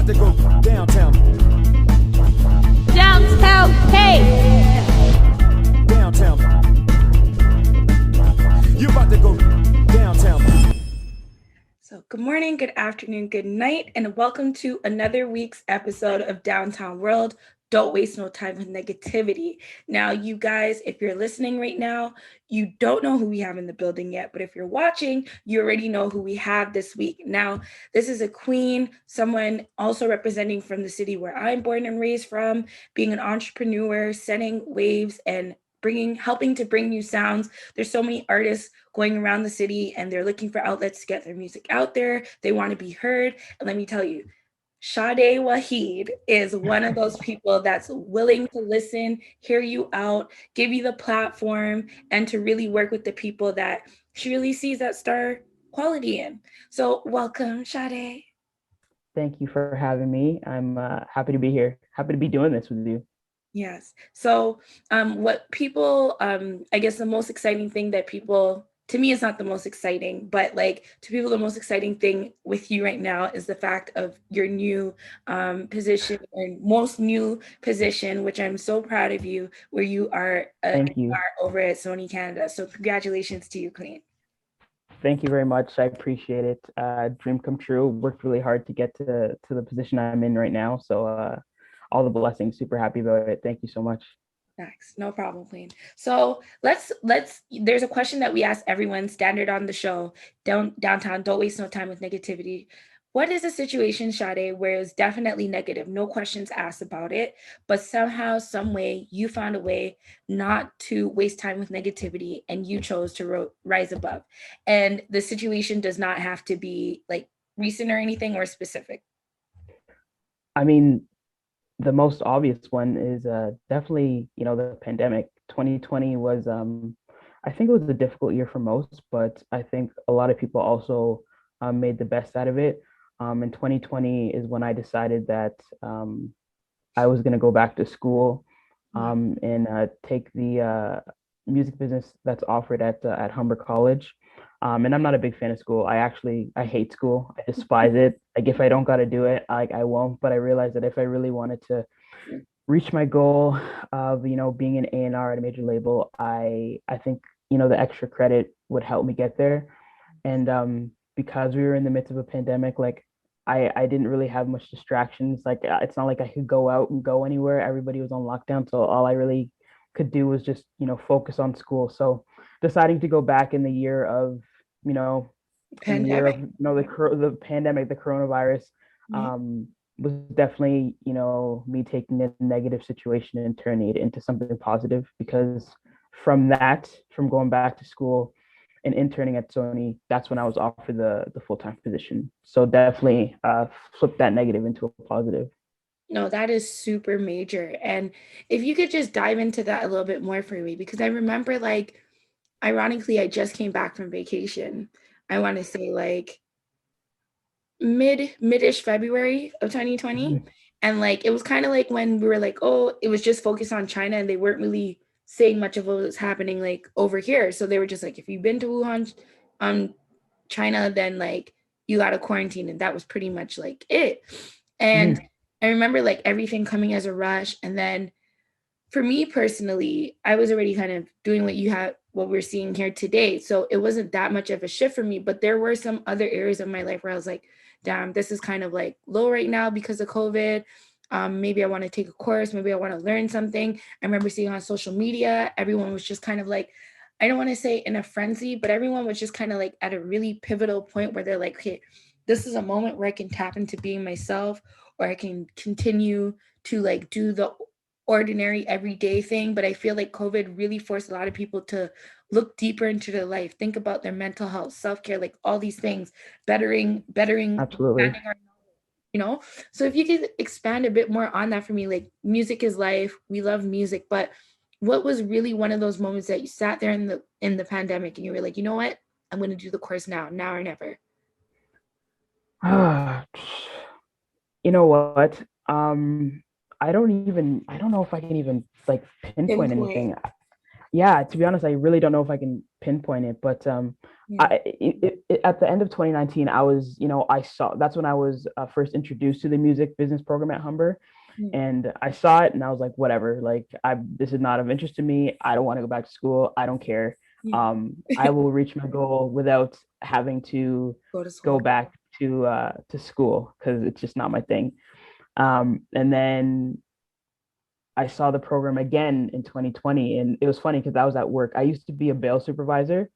about to go downtown. Downtown, hey! Downtown. You about to go downtown. So good morning, good afternoon, good night, and welcome to another week's episode of Downtown World. Don't waste no time with negativity. Now, you guys, if you're listening right now, you don't know who we have in the building yet, but if you're watching, you already know who we have this week. Now, this is a queen, someone also representing from the city where I'm born and raised from, being an entrepreneur, setting waves and helping to bring new sounds. There's so many artists going around the city and they're looking for outlets to get their music out there. They want to be heard. And let me tell you, Sade Waheed is one of those people that's willing to listen, hear you out, give you the platform, and to really work with the people that she really sees that star quality in. So welcome, Sade. Thank you for having me. I'm happy to be here. Happy to be doing this with you. Yes. So what people, I guess the most exciting thing that people, to me, it's not the most exciting, but like to people, the most exciting thing with you right now is the fact of your new position or most new position, which I'm so proud of you, where you are Thank you. over at Sony Canada. So congratulations to you, Queen. Thank you very much. I appreciate it. Dream come true. Worked really hard to get to the position I'm in right now. So all the blessings. Super happy about it. Thank you so much. Thanks. No problem, Queen. So let's there's a question that we ask everyone standard on the show. Downtown, don't waste no time with negativity. What is a situation, Sade, where it's definitely negative, no questions asked about it, but somehow, some way, you found a way not to waste time with negativity and you chose to rise above. And the situation does not have to be like recent or anything or specific. I mean, the most obvious one is definitely, the pandemic. 2020 was, I think it was a difficult year for most, but I think a lot of people also made the best out of it. And 2020 is when I decided that I was going to go back to school and take the music business that's offered at Humber College. And I'm not a big fan of school. I hate school. I despise it. Like if I don't got to do it, I won't. But I realized that if I really wanted to reach my goal of, being an A&R at a major label, I think, the extra credit would help me get there. And because we were in the midst of a pandemic, like I didn't really have much distractions. Like it's not like I could go out and go anywhere. Everybody was on lockdown. So all I really could do was just, focus on school. So deciding to go back in the year of, Pandemic. The pandemic, the coronavirus, was definitely, me taking a negative situation and turning it into something positive, because from going back to school and interning at Sony, that's when I was offered the full-time position. So definitely flip that negative into a positive. No, that is super major. And if you could just dive into that a little bit more for me, because I remember like, ironically, I just came back from vacation. I want to say like mid-ish February of 2020. Mhm. And like, it was kind of like when we were like, oh, it was just focused on China and they weren't really saying much of what was happening like over here. So they were just like, if you've been to Wuhan, China, then like you got to quarantine. And that was pretty much like it. And I remember like everything coming as a rush. And then for me personally, I was already kind of doing what we're seeing here today. So it wasn't that much of a shift for me, but there were some other areas of my life where I was like, damn, this is kind of like low right now because of COVID. Maybe I want to take a course. Maybe I want to learn something. I remember seeing on social media, everyone was just kind of like, I don't want to say in a frenzy, but everyone was just kind of like at a really pivotal point where they're like, okay, this is a moment where I can tap into being myself, or I can continue to like do the ordinary everyday thing. But I feel like COVID really forced a lot of people to look deeper into their life, think about their mental health, self-care, like all these things, bettering Absolutely. expanding our, so if you could expand a bit more on that for me, like music is life, we love music, but what was really one of those moments that you sat there in the pandemic and you were like, you know what, I'm going to do the course now or never? You know what? I don't know if I can even like pinpoint anything. Yeah, to be honest, I really don't know if I can pinpoint it, but Yeah. at the end of 2019, I was, I saw that's when I was first introduced to the music business program at Humber, Yeah. and I saw it, and I was like, whatever, like this is not of interest to me. I don't want to go back to school. I don't care. Yeah. I will reach my goal without having to Go to go school. back to school because it's just not my thing. And then I saw the program again in 2020, and it was funny because I was at work. I used to be a bail supervisor,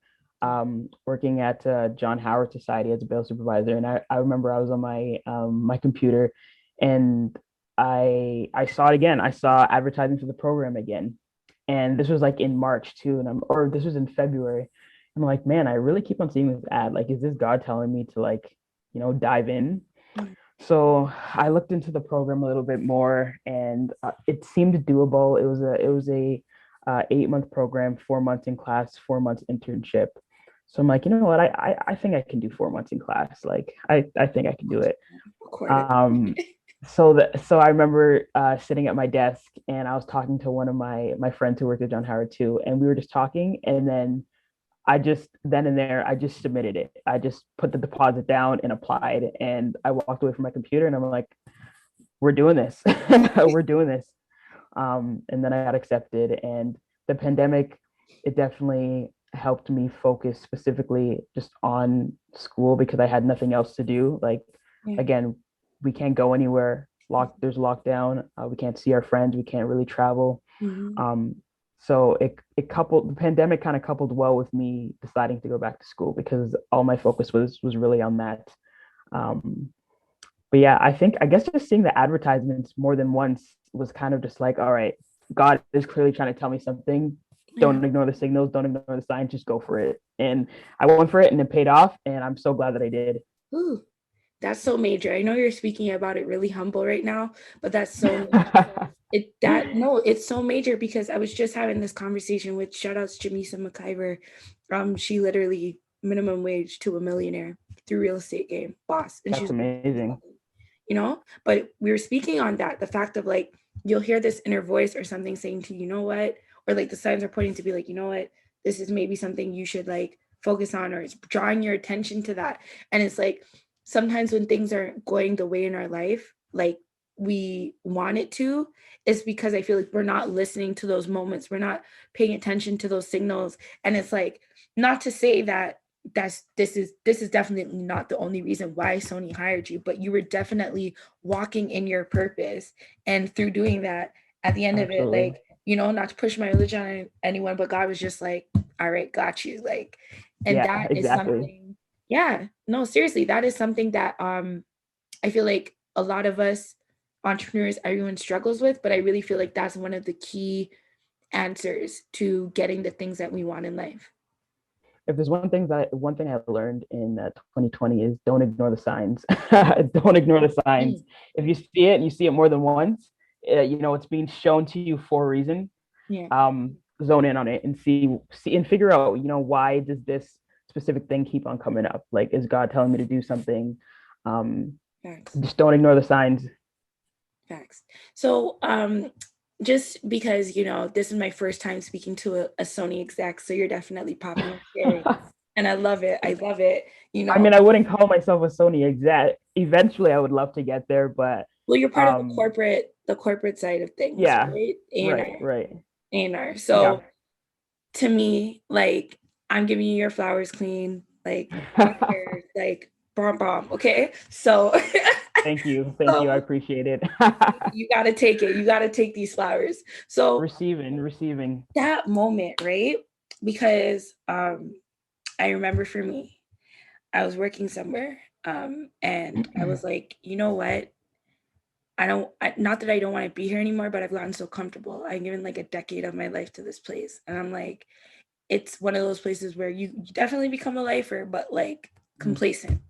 working at John Howard Society as a bail supervisor, and I remember I was on my computer, and I saw it again. I saw advertising for the program again, and this was like in March too, or this was in February. I'm like, man, I really keep on seeing this ad. Like, is this God telling me to like, dive in? Mm. So I looked into the program a little bit more, and it seemed doable. It was a 8 month program, 4 months in class, 4 months internship. So I'm like, you know what? I think I can do 4 months in class. Like I think I can do it. Recorded. Um, so I remember sitting at my desk, and I was talking to one of my friends who worked at John Howard too, and we were just talking, and then and there, I just submitted it. I just put the deposit down and applied, and I walked away from my computer, and I'm like, we're doing this. We're doing this. And then I got accepted, and the pandemic, it definitely helped me focus specifically just on school because I had nothing else to do. Like, Yeah. again, we can't go anywhere. There's lockdown. We can't see our friends. We can't really travel. Mhm. So the pandemic kind of coupled well with me deciding to go back to school because all my focus was really on that. Um, but yeah, I guess just seeing the advertisements more than once was kind of just like, all right, God is clearly trying to tell me something. Yeah. Don't ignore the signals, don't ignore the signs, just go for it. And I went for it, and it paid off, and I'm so glad that I did. Ooh, that's so major. I know you're speaking about it really humble right now, but that's so major. No, it's so major because I was just having this conversation with shout outs Jamisa McIver. She literally minimum wage to a millionaire through real estate game boss, and That's she's, amazing. but we were speaking on that, the fact of like you'll hear this inner voice or something saying to you know what, or like the signs are pointing to be like, you know what, this is maybe something you should like focus on, or it's drawing your attention to that. And it's like sometimes when things aren't going the way in our life like we want it to, it's because I feel like we're not listening to those moments, we're not paying attention to those signals. And it's like, not to say that this is definitely not the only reason why Sony hired you, but you were definitely walking in your purpose. And through doing that, at the end of it, Absolutely. like, not to push my religion on anyone, but God was just like, all right, got you. Like, and Yeah, that is exactly. something, yeah, no, seriously, that is something that I feel like a lot of us entrepreneurs, everyone struggles with, but I really feel like that's one of the key answers to getting the things that we want in life. If there's one thing I learned in 2020 is don't ignore the signs. Don't ignore the signs. Mm. If you see it and you see it more than once, it's being shown to you for a reason. Yeah. Zone in on it and see and figure out, why does this specific thing keep on coming up? Like, is God telling me to do something? Facts. Just don't ignore the signs. Facts. So just because this is my first time speaking to a Sony exec, so you're definitely popping and sharing. And I love it. I love it. I mean, I wouldn't call myself a Sony exec. Eventually, I would love to get there, but well, you're part of the corporate side of things, yeah, right? right. A&R. Yeah. So to me, like, I'm giving you your flowers clean, like like bomb. Okay. So Thank you. I so appreciate it. you gotta take it. You gotta take these flowers. So Receiving. that moment, right? Because I remember for me, I was working somewhere, and I was like, you know what? Not that I don't want to be here anymore, but I've gotten so comfortable. I've given like a decade of my life to this place. And I'm like, it's one of those places where you definitely become a lifer, but like complacent.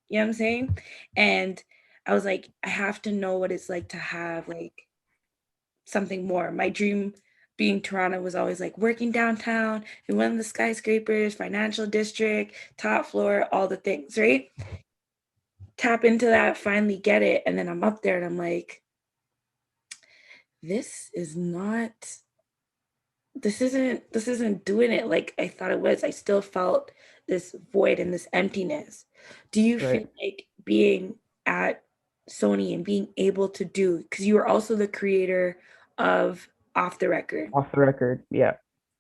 You know what I'm saying? And I was like, I have to know what it's like to have like something more. My dream being Toronto was always like working downtown in one of the skyscrapers, financial district, top floor, all the things, right? Tap into that, finally get it. And then I'm up there and I'm like, this is not this isn't doing it like I thought it was. I still felt this void and this emptiness. Do you feel Right. like being at Sony and being able to do, because you were also the creator of Off the Record. Off the record. Yeah.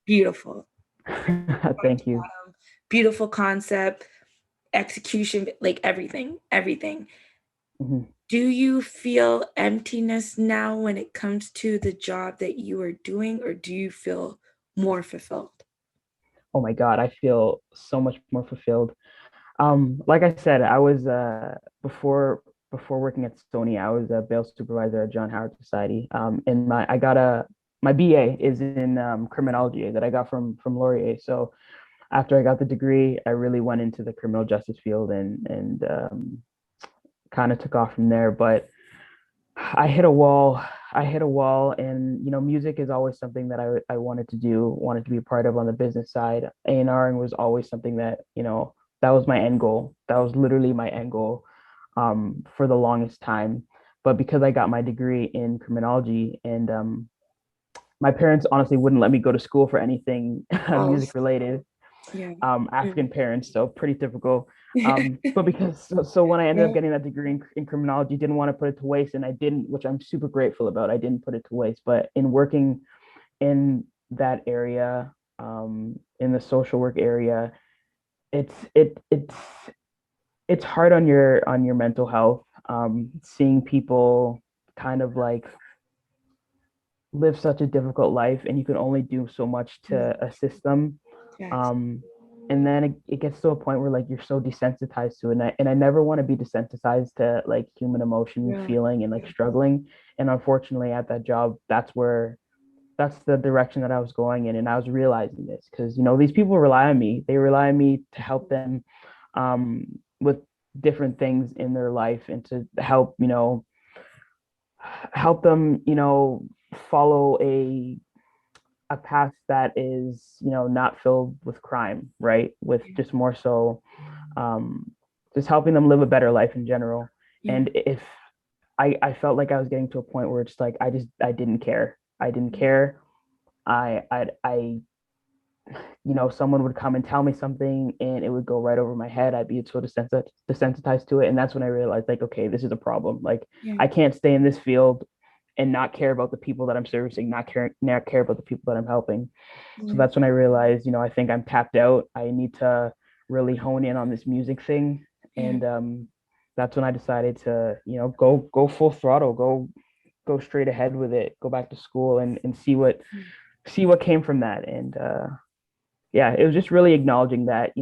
Beautiful. Thank you. Beautiful concept, execution, like everything. Mhm. Do you feel emptiness now when it comes to the job that you are doing, or do you feel more fulfilled? Oh my God, I feel so much more fulfilled. Like I said, I was before working at Sony, I was a bail supervisor at John Howard Society. And my BA is in criminology that I got from Laurier. So after I got the degree, I really went into the criminal justice field and kind of took off from there. But I hit a wall. I hit a wall, and music is always something that I wanted to do, wanted to be a part of on the business side. A&R was always something that that was my end goal. That was literally my end goal for the longest time. But because I got my degree in criminology, and my parents honestly wouldn't let me go to school for anything Oh, music related, yeah. African parents, so pretty typical. But because so when I ended up Yeah. getting that degree in criminology, didn't want to put it to waste, and I didn't, which I'm super grateful about. I didn't put it to waste, but in working in that area, in the social work area, it's it it's hard on your mental health. Seeing people kind of like live such a difficult life, and you can only do so much to assist them. Yes. um and then it gets to a point where like you're so desensitized to it, and I never want to be desensitized to like human emotion, Yeah. feeling, and like struggling. And unfortunately at that job, that's the direction that I was going in, and I was realizing this because these people rely on me. They rely on me to help them with different things in their life, and to help them follow a path that is not filled with crime, right? With just more so um just helping them live a better life in general. Yeah. And if I felt like I was getting to a point where it's like I didn't care. I didn't care. I someone would come and tell me something, and it would go right over my head. I'd be so desensitized to it. And that's when I realized, like, okay, this is a problem. Like, Yeah. I can't stay in this field and not care about the people that I'm servicing, not care about the people that I'm helping. So Yeah. that's when I realized, I think I'm tapped out. I need to really hone in on this music thing. Yeah. And that's when I decided to, go full throttle, go straight ahead with it, go back to school, and see what came from that. And yeah, it was just really acknowledging that,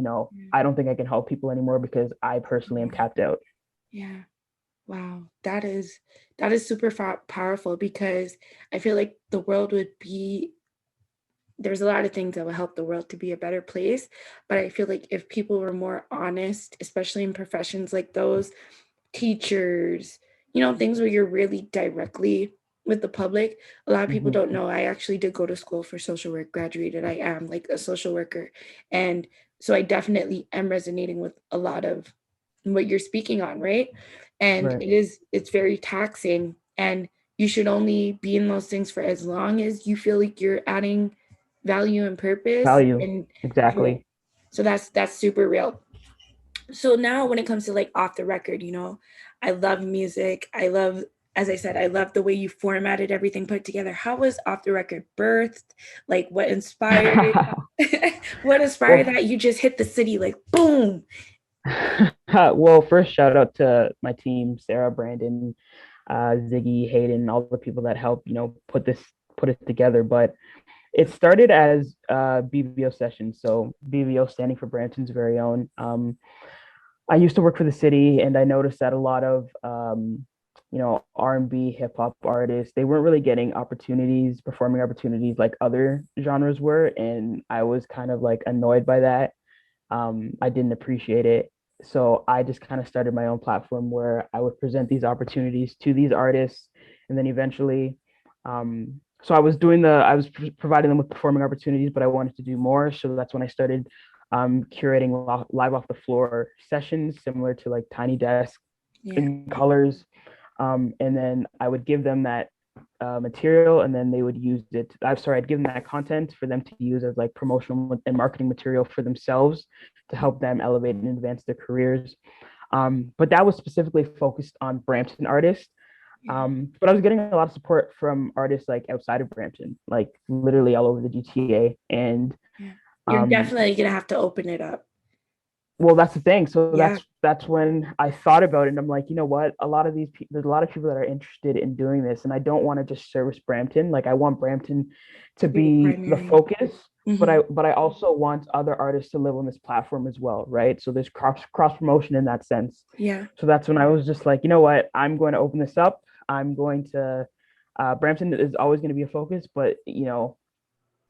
I don't think I can help people anymore because I personally am tapped out. Yeah. Wow. That is super powerful, because I feel like the world would be there's a lot of things that would help the world to be a better place. But I feel like if people were more honest, especially in professions like those, teachers, things where you're really directly with the public. A lot of people Mhm. don't know I actually did go to school for social work, graduated. I am like a social worker. And so I definitely am resonating with a lot of what you're speaking on, right? And Right. it's very taxing. And you should only be in those things for as long as you feel like you're adding value and purpose. Value. And Exactly. so that's super real. So now when it comes to like Off the Record, I love music. As I said, I love the way you formatted everything put together. How was Off the Record birthed? Like what inspired it? What inspired Well, that you just hit the city like boom? well, first shout out to my team, Sarah, Brandon, Ziggy, Hayden, all the people that helped, put it together. But it started as BVO sessions. So BVO standing for Brampton's very own. I used to work for the city, and I noticed that a lot of R&B, hip hop artists, they weren't really getting opportunities, performing opportunities like other genres were, and I was kind of like annoyed by that. I didn't appreciate it. So I just kind of started my own platform where I would present these opportunities to these artists. And then eventually, so I was providing them with performing opportunities, but I wanted to do more. So that's when I started curating live off the floor sessions, similar to like Tiny Desk Yeah. in colors. And then I would give them that material, and then they would use it. I'd give them that content for them to use as like promotional and marketing material for themselves to help them elevate and advance their careers. But that was specifically focused on Brampton artists. But I was getting a lot of support from artists like outside of Brampton, like literally all over the GTA. And you're definitely gonna have to open it up. Well, that's the thing. So that's when I thought about it, and I'm like, you know what? There's a lot of people that are interested in doing this, and I don't want to just service Brampton. Like, I want Brampton to be the focus, but I also want other artists to live on this platform as well, right? So there's cross promotion in that sense. Yeah. So that's when I was just like, you know what? I'm going to open this up. I'm going to Brampton is always going to be a focus, but you know,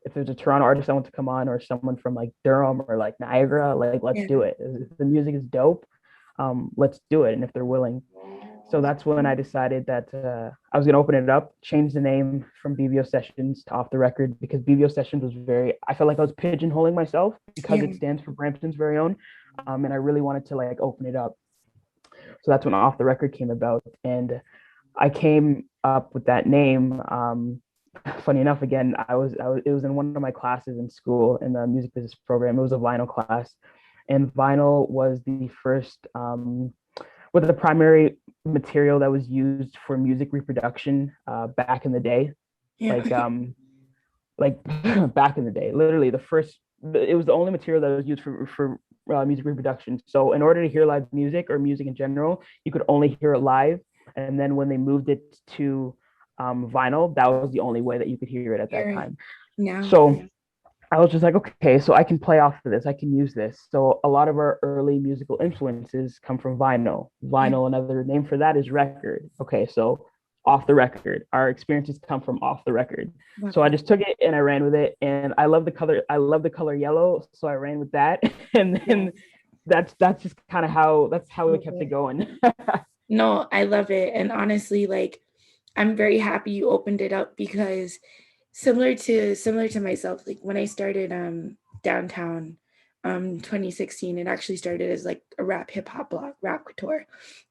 if there's a Toronto artist I want to come on, or someone from like Durham or like Niagara, like let's do it. If the music is dope, let's do it. And if they're willing. So that's when I decided that I was going to open it up, change the name from BVO Sessions to Off the Record, because BVO Sessions was I felt like I was pigeonholing myself because it stands for Brampton's Very Own. And I really wanted to like open it up. So that's when Off the Record came about. And I came up with that name. Funny enough, again, it was in one of my classes in school in the music business program. It was a vinyl class, and vinyl was the first, was the primary material that was used for music reproduction back in the day. Like back in the day, literally it was the only material that was used for music reproduction. So in order to hear live music or music in general, you could only hear it live. And then when they moved it to vinyl, that was the only way that you could hear it at that time. So I was just like, okay, so I can play off of this, I can use this. So a lot of our early musical influences come from vinyl. Another name for that is record. Okay, so Off the Record, our experiences come from Off the Record. So I just took it and I ran with it, and I love the color yellow, so I ran with that. And then that's just kind of how we kept it going. No, I love it. And honestly, like, I'm very happy you opened it up, because similar to myself, like when I started downtown 2016, it actually started as like a rap hip hop blog, Rap Couture.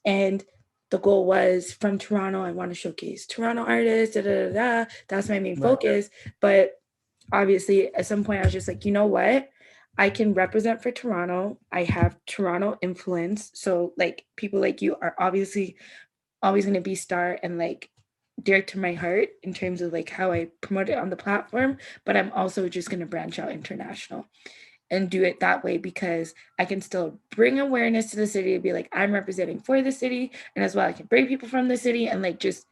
And the goal was, from Toronto, I want to showcase Toronto artists, that's my main focus. But obviously at some point I was just like, you know what? I can represent for Toronto. I have Toronto influence. So like people like you are obviously always going to be star and like dear to my heart in terms of like how I promote it on the platform, but I'm also just going to branch out international and do it that way, because I can still bring awareness to the city and be like, I'm representing for the city, and as well I can bring people from the city and like just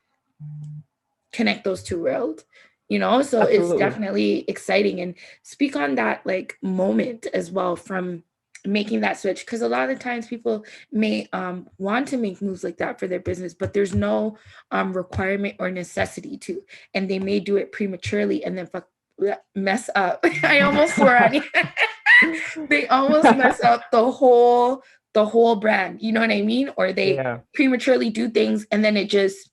connect those two worlds, you know. So Absolutely. It's definitely exciting. And speak on that like moment as well from making that switch, because a lot of times people may want to make moves like that for their business, but there's no requirement or necessity to, and they may do it prematurely and then mess up. I almost swore on you. They almost mess up the whole brand, you know what I mean? Or they prematurely do things and then it just,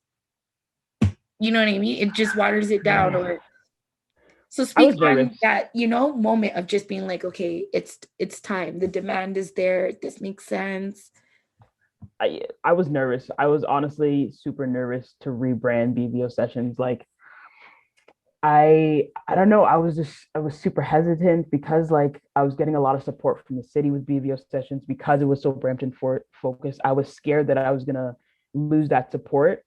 you know what I mean? It just waters it down. Or so speak on that, you know, moment of just being like, okay, it's time. The demand is there. This makes sense. I was nervous. I was honestly super nervous to rebrand BVO Sessions. Like, I don't know. I was super hesitant because like I was getting a lot of support from the city with BVO Sessions because it was so Brampton focused. I was scared that I was gonna lose that support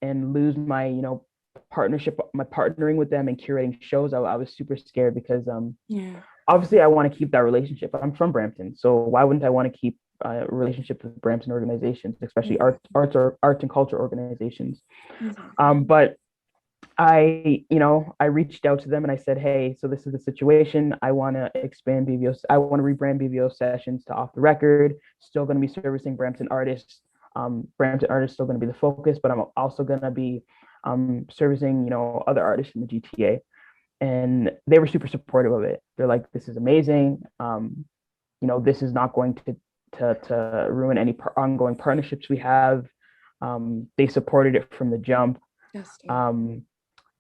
and lose my, you know, partnering with them and curating shows. I was super scared because obviously I want to keep that relationship. I'm from Brampton, so why wouldn't I want to keep a relationship with Brampton organizations, especially arts and culture organizations? But I reached out to them and I said, hey, so this is the situation. I want to expand BVO. I want to rebrand BVO Sessions to Off the Record. Still going to be servicing Brampton artists. Brampton artists still going to be the focus, but I'm also going to be servicing, you know, other artists in the GTA. And they were super supportive of it. They're like, this is amazing. You know, this is not going to ruin any ongoing partnerships we have. They supported it from the jump.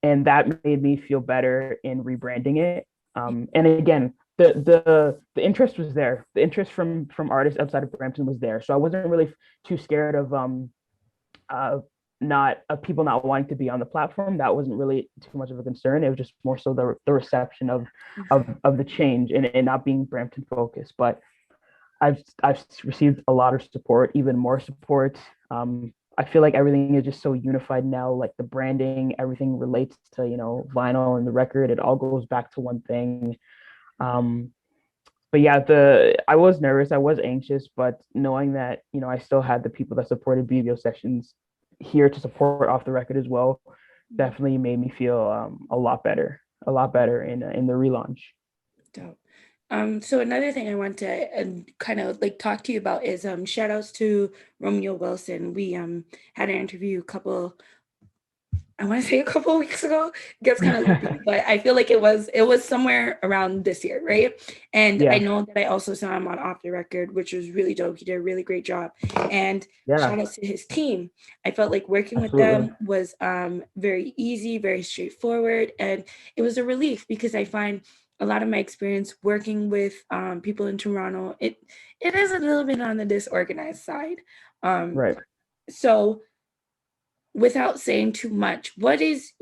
And that made me feel better in rebranding it. And again, the interest was there. The interest from artists outside of Brampton was there. So I wasn't really too scared of not people not wanting to be on the platform. That wasn't really too much of a concern. It was just more so the reception of the change and not being Brampton focused. But I've received a lot of support, even more support. I feel like everything is just so unified now, like the branding, everything relates to, you know, vinyl and the record. It all goes back to one thing. But yeah, I was nervous, I was anxious, but knowing that, you know, I still had the people that supported BBO sessions here to support off the record as well, definitely made me feel a lot better in the relaunch. Dope. So another thing I want to kind of like talk to you about is shout outs to Romeo Wilson. We had an interview I want to say a couple of weeks ago. It gets kind of loopy, but I feel like it was somewhere around this year, right? And I know that I also saw him on Off the Record, which was really dope. He did a really great job. And shout out to his team. I felt like working with them was very easy, very straightforward, and it was a relief because I find a lot of my experience working with people in Toronto, it is a little bit on the disorganized side. Right. So without saying too much, what is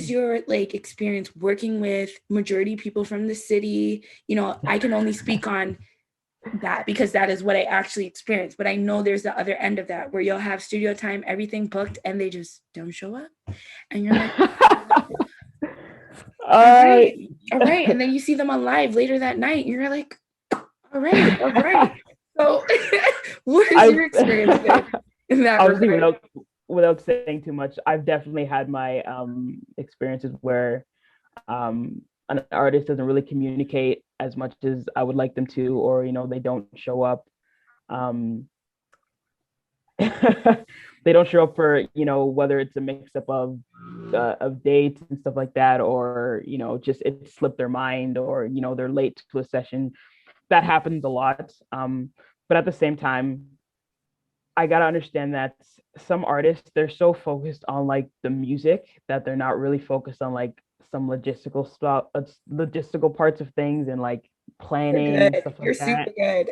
your like experience working with majority people from the city? You know, I can only speak on that because that is what I actually experienced, but I know there's the other end of that where you'll have studio time, everything booked, and they just don't show up, and you're like, all right, and then you see them on live later that night, and you're like, all right. So, what is your experience in that regard? Without saying too much, I've definitely had my experiences where an artist doesn't really communicate as much as I would like them to, or, you know, they don't show up. They don't show up for, you know, whether it's a mix-up of dates and stuff like that, or, you know, just it slipped their mind, or, you know, they're late to a session. That happens a lot. But at the same time, I gotta understand that some artists, they're so focused on like the music that they're not really focused on like some logistical stuff, logistical parts of things, and like planning and stuff like that. Super good.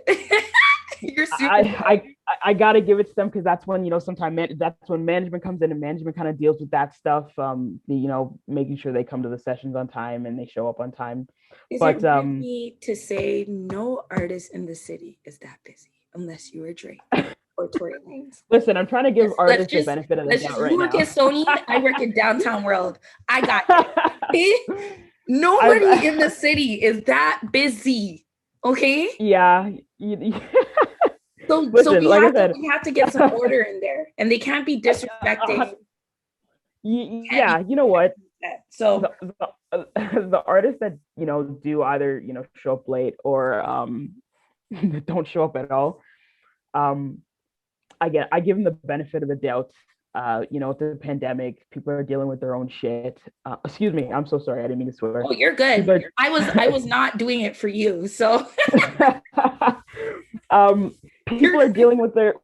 You're super good. I gotta give it to them because that's when, you know, sometimes that's when management comes in, and management kind of deals with that stuff. You know, making sure they come to the sessions on time and they show up on time. Is it really to say no artist in the city is that busy unless you are Drake or Tory Lanez? Listen, I'm trying to give artists the benefit of the doubt right now. You work at Sony, I work at Downtown World. I got it. Nobody in the city is that busy. Okay? Yeah. So we have to get some order in there, and they can't be disrespecting. Yeah, you know what? So the artists that, you know, do either, you know, show up late or don't show up at all, I give them the benefit of the doubt. You know, with the pandemic, people are dealing with their own shit. Excuse me, I'm so sorry, I didn't mean to swear. Oh, you're good. I was not doing it for you, so. People are dealing with their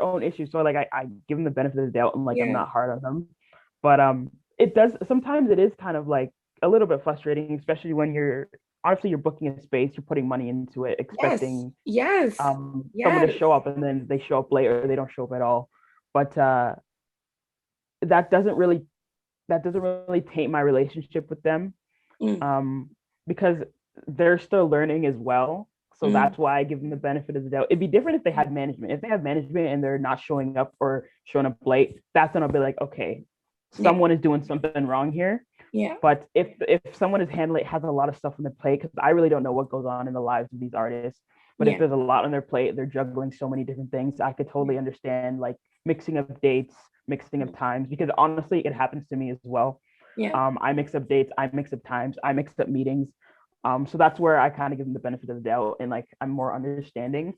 own issues, so like I give them the benefit of the doubt, and like I'm not hard on them, but sometimes it is kind of like a little bit frustrating, especially when you're booking a space, you're putting money into it, expecting someone to show up, and then they show up late or they don't show up at all. But that doesn't really taint my relationship with them, because they're still learning as well. So that's why I give them the benefit of the doubt. It'd be different if they had management. If they have management and they're not showing up or showing up late, that's when I'll be like, okay, someone is doing something wrong here. Yeah. But if someone has a lot of stuff on their plate, because I really don't know what goes on in the lives of these artists, but if there's a lot on their plate, they're juggling so many different things, I could totally understand like mixing up dates, mixing up times, because honestly, it happens to me as well. Yeah. I mix up dates, I mix up times, I mix up meetings. So that's where I kind of give them the benefit of the doubt, and like I'm more understanding.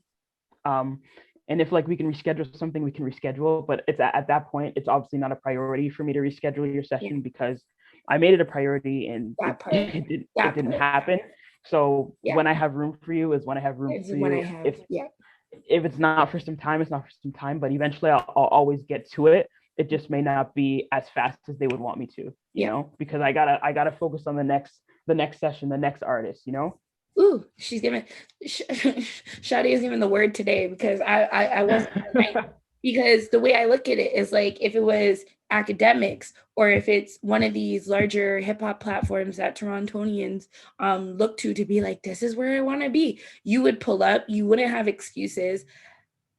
And if like we can reschedule something, we can reschedule. But it's at that point, it's obviously not a priority for me to reschedule your session because I made it a priority and it didn't happen. So when I have room for you is when I have room for you. If it's not for some time, it's not for some time. But eventually, I'll always get to it. It just may not be as fast as they would want me to, you know, because I gotta focus on the next session, the next artist, you know. Ooh, she's giving Shadi is giving the word today because I wasn't Because the way I look at it is like if it was academics or if it's one of these larger hip hop platforms that Torontonians look to be like, this is where I want to be, you would pull up, you wouldn't have excuses.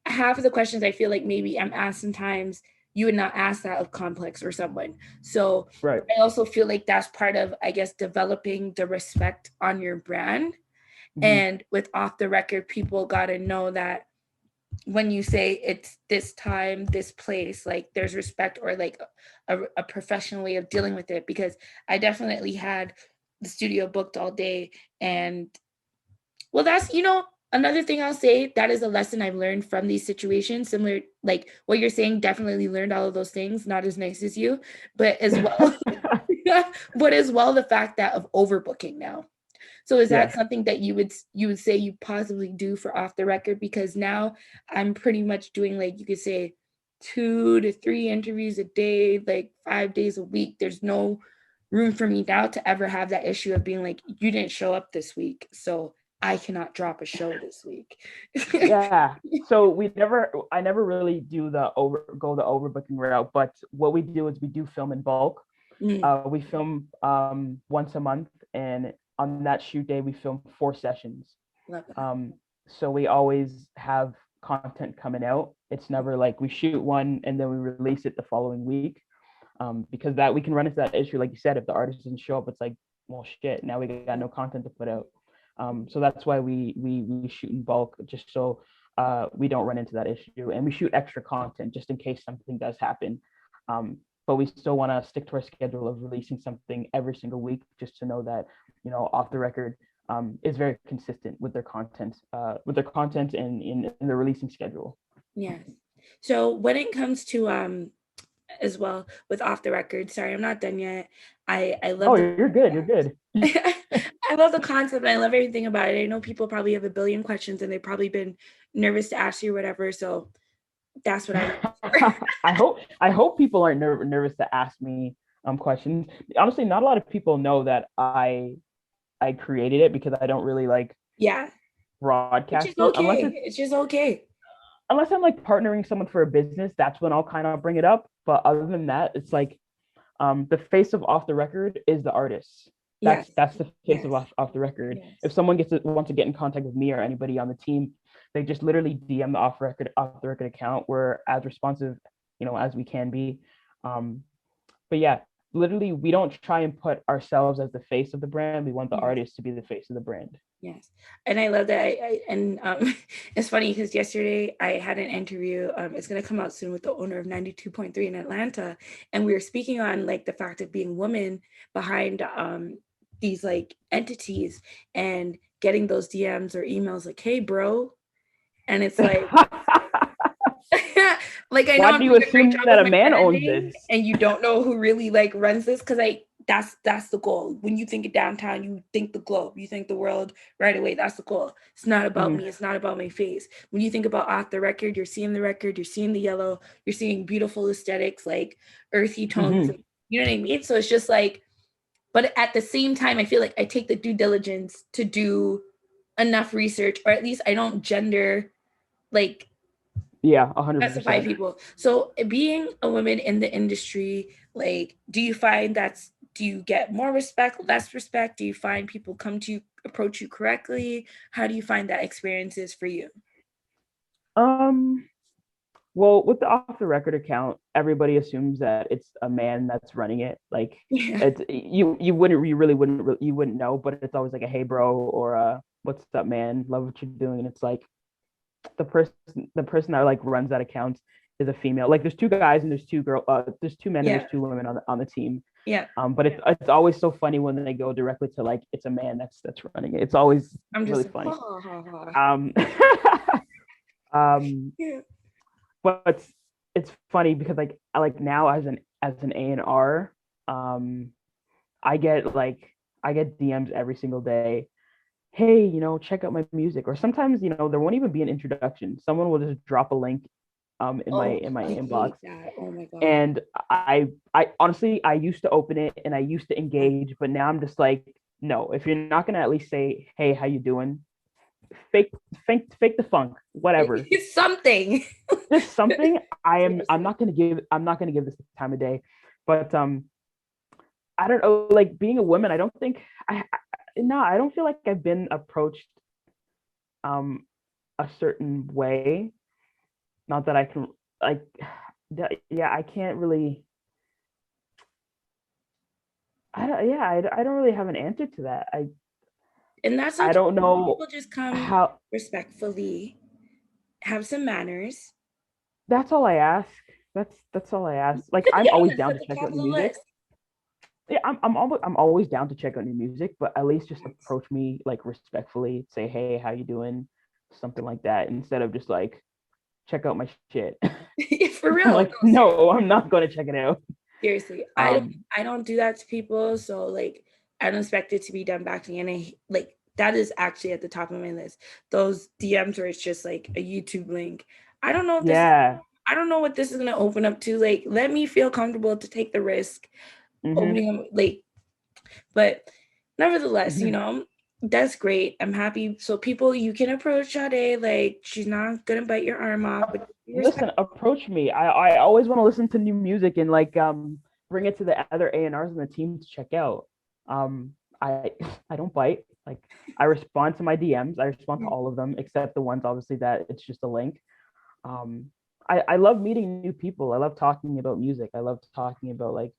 Half of the questions I feel like maybe I'm asked sometimes, you would not ask that of Complex or someone. So Right. I also feel like that's part of, I guess, developing the respect on your brand. Mhm. And with Off the Record, people got to know that when you say it's this time, this place, like there's respect or like a professional way of dealing with it. Because I definitely had the studio booked all day. And well, that's, another thing I'll say, that is a lesson I've learned from these situations, similar, like what you're saying, definitely learned all of those things, not as nice as you, but as well, but as well, the fact that of overbooking now. So is that Yeah. something that you would say you possibly do for Off the Record? Because now I'm pretty much doing, like, you could say 2 to 3 interviews a day, like 5 days a week. There's no room for me now to ever have that issue of being like, you didn't show up this week, so I cannot drop a show this week. Yeah. So I never really go the overbooking route, but what we do is we do film in bulk. We film once a month, and on that shoot day, we film 4 sessions. Love that. So we always have content coming out. It's never like we shoot one and then we release it the following week, because that we can run into that issue, like you said, if the artist doesn't show up, it's like, well, shit, now we got no content to put out. So that's why we shoot in bulk, just so we don't run into that issue, and we shoot extra content just in case something does happen. But we still want to stick to our schedule of releasing something every single week, just to know that, Off the Record is very consistent with their content, and in the releasing schedule. Yes. So when it comes to as well with Off the Record, sorry, I'm not done yet. I love. Oh, you're good. You're good. I love the concept. I love everything about it. I know people probably have a billion questions and they've probably been nervous to ask you or whatever. So that's what I hope people aren't nervous to ask me questions. Honestly, not a lot of people know that I created it, because I don't really like broadcast it's it okay. It's just okay. Unless I'm like partnering someone for a business. That's when I'll kind of bring it up. But other than that, it's like the face of Off the Record is the artist. That's the face of Off the Record. Yes. If someone wants to get in contact with me or anybody on the team, they just literally DM the Off the Record account. We're as responsive, as we can be. But yeah, literally, we don't try and put ourselves as the face of the brand. We want the artist to be the face of the brand. Yes. And I love that. It's funny because yesterday I had an interview. It's going to come out soon with the owner of 92.3 in Atlanta. And we were speaking on like the fact of being women behind these like entities and getting those DMs or emails like, hey, bro. And it's like, like, I know why do you assume that a man owns this? And you don't know who really like runs this? Because that's the goal. When you think of downtown, you think the globe, you think the world right away. That's the goal. It's not about me. It's not about my face. When you think about Off the Record, you're seeing the record, you're seeing the yellow, you're seeing beautiful aesthetics, like earthy tones. You know what I mean? So it's just like, but at the same time, I feel like I take the due diligence to do enough research, or at least I don't gender, like, 100%. Specify people. So being a woman in the industry, like, do you find do you get more respect, less respect? Do you find people come to you, approach you correctly? How do you find that experiences for you? Well, with the Off the Record account, everybody assumes that it's a man that's running it. Like, it's you really wouldn't know, but it's always like a hey bro, or what's up man, love what you're doing. And it's like the person that like runs that account is a female. Like, there's 2 guys and there's 2 girls, there's 2 men and there's 2 women on the team. But it's always so funny when they go directly to like it's a man that's running it. It's always really funny. But it's funny because like now as an A&R, I get DMs every single day. Hey, check out my music. Or sometimes, there won't even be an introduction. Someone will just drop a link in my inbox. Oh my God. And I honestly, I used to open it and I used to engage, but now I'm just like, no, if you're not gonna at least say, hey, how you doing? fake fake the funk, whatever. It's something. Just something. I'm not gonna give this the time of day, but I don't know, like being a woman, I don't think I don't feel like I've been approached um a certain way. Not that I can like yeah, I can't really I don't really have an answer to that. And that's I okay. don't know People just come how. respectfully, have some manners. That's all I ask. That's all I ask. Like I'm Yeah, always it's down at to the check top out of the new music. list. Yeah, I'm always down to check out new music, but at least just approach me like respectfully, say, hey, how you doing? Something like that, instead of just like check out my shit. For real. Like, No, no, I'm not gonna check it out. seriously. I don't do that to people. So like I don't expect it to be done back to me. And I like that is actually at the top of my list. Those DMs where it's just like a YouTube link. I don't know if this Yeah. I don't know what this is gonna open up to. Like, let me feel comfortable to take the risk opening them like, but nevertheless, you know, that's great. I'm happy. So people, you can approach Sade, like she's not gonna bite your arm off, but Listen, approach me. I always want to listen to new music and like bring it to the other A&Rs and the team to check out. I I don't bite. Like I respond to my DMs. I respond to all of them except the ones obviously that it's just a link. I love meeting new people. I love talking about music. I love talking about like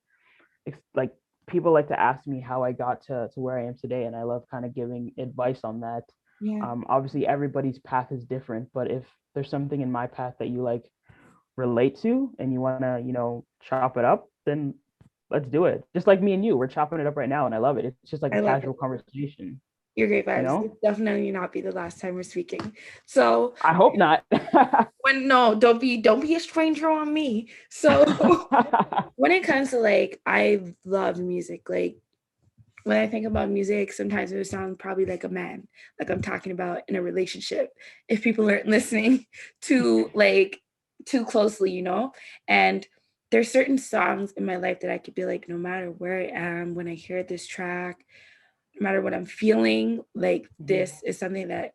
people like to ask me how I got to where I am today, and I love kind of giving advice on that. yeah. Obviously everybody's path is different, but if there's something in my path that you like relate to and you want to, you know, chop it up, then let's do it. Just like me and you, we're chopping it up right now and I love it. It's just like I a love casual it. conversation, You're great you vibes. know? It's definitely not be the last time we're speaking. So I hope not. when no, don't be a stranger on me. So when it comes to like, I love music. Like when I think about music, sometimes it would sound probably like a man, like I'm talking about in a relationship. If people aren't listening too closely, you know, and there's certain songs in my life that I could be like, no matter where I am, when I hear this track, no matter what I'm feeling, like this is something that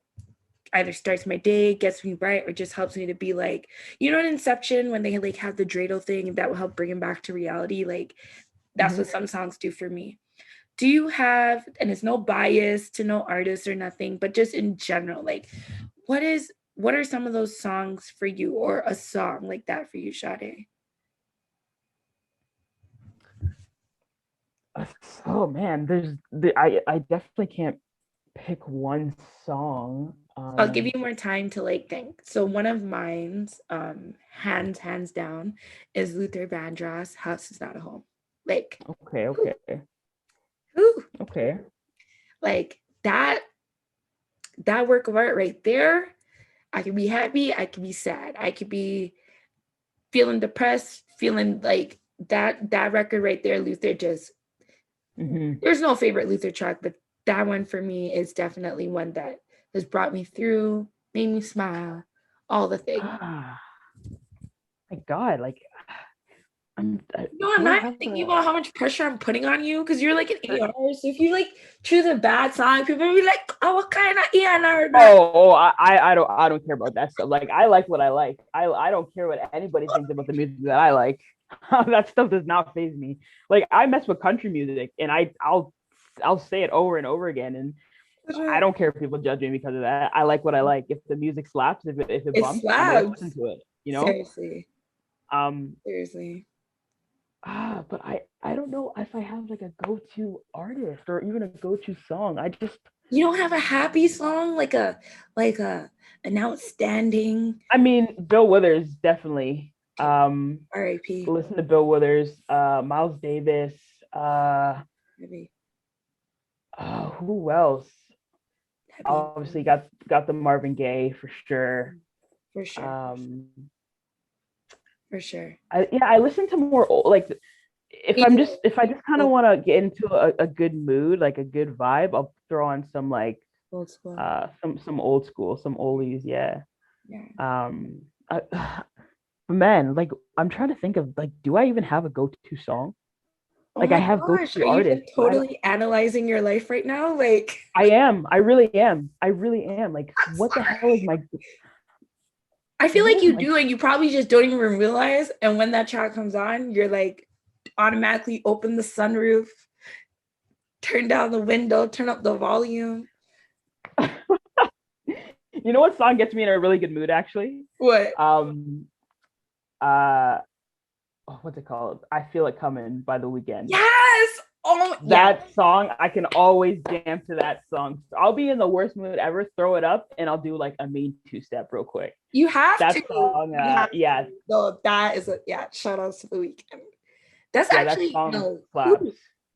either starts my day, gets me right, or just helps me to be like, you know, in Inception when they like have the dreidel thing that will help bring him back to reality. Like that's what some songs do for me. Do you have, and it's no bias to no artist or nothing, but just in general, like what are some of those songs for you, or a song like that for you, Sade? Oh man, I definitely can't pick one song. I'll give you more time to like think. So one of mine's hands down is Luther Vandross, House Is Not a Home. Like Okay, whew, okay. like that work of art right there. I could be happy, I could be sad, I could be feeling depressed, feeling like that record right there, Luther just there's no favorite Luther track, but that one for me is definitely one that has brought me through, made me smile, all the things. Ah, my God, like No, I'm do I not even have thinking a about how much pressure I'm putting on you because you're like an AR. So if you like choose a bad song, people will be like, "Oh, what kind of A&R is that?" I don't care about that stuff. Like I like what I like. I don't care what anybody thinks about the music that I like. That stuff does not faze me. Like I mess with country music and I'll say it over and over again, and I don't care if people judge me because of that. I like what I like. If the music slaps, if it It bumps, I'm gonna listen slaps. to it, you know? Seriously, Um seriously. but I don't know if I have like a go-to artist or even a go-to song. I just You don't have a happy song like a an outstanding I mean, Bill Withers definitely. R.I.P. Listen to Bill Withers, Miles Davis, Maybe who else? happy Obviously got the Marvin Gaye for sure. for sure, Um, for sure. I listen to more like if I just kind of want to get into a good mood, like a good vibe, I'll throw on some like Old school. some old school, some oldies, yeah. Yeah. Man, like I'm trying to think of like, do I even have a go-to song? Oh Like I my have those gosh, two are you artists. like But totally analyzing your life right now? Like, I am. I really am. I really am. Like, I'm what the hell is sorry. my I feel what like is you my do, and you probably just don't even realize. And when that track comes on, you're like automatically open the sunroof, turn down the window, turn up the volume. you know what song gets me in a really good mood actually? What? Um uh what's it called? I Feel It Coming by The Weeknd. Yes. Oh yeah. That song, I can always jam to that song. So I'll be in the worst mood ever, throw it up, and I'll do like a mean two-step real quick. You have That to. song, You have yeah, to. No, that is a yeah. Shout out to the weekend. That's yeah, that actually song no. slaps.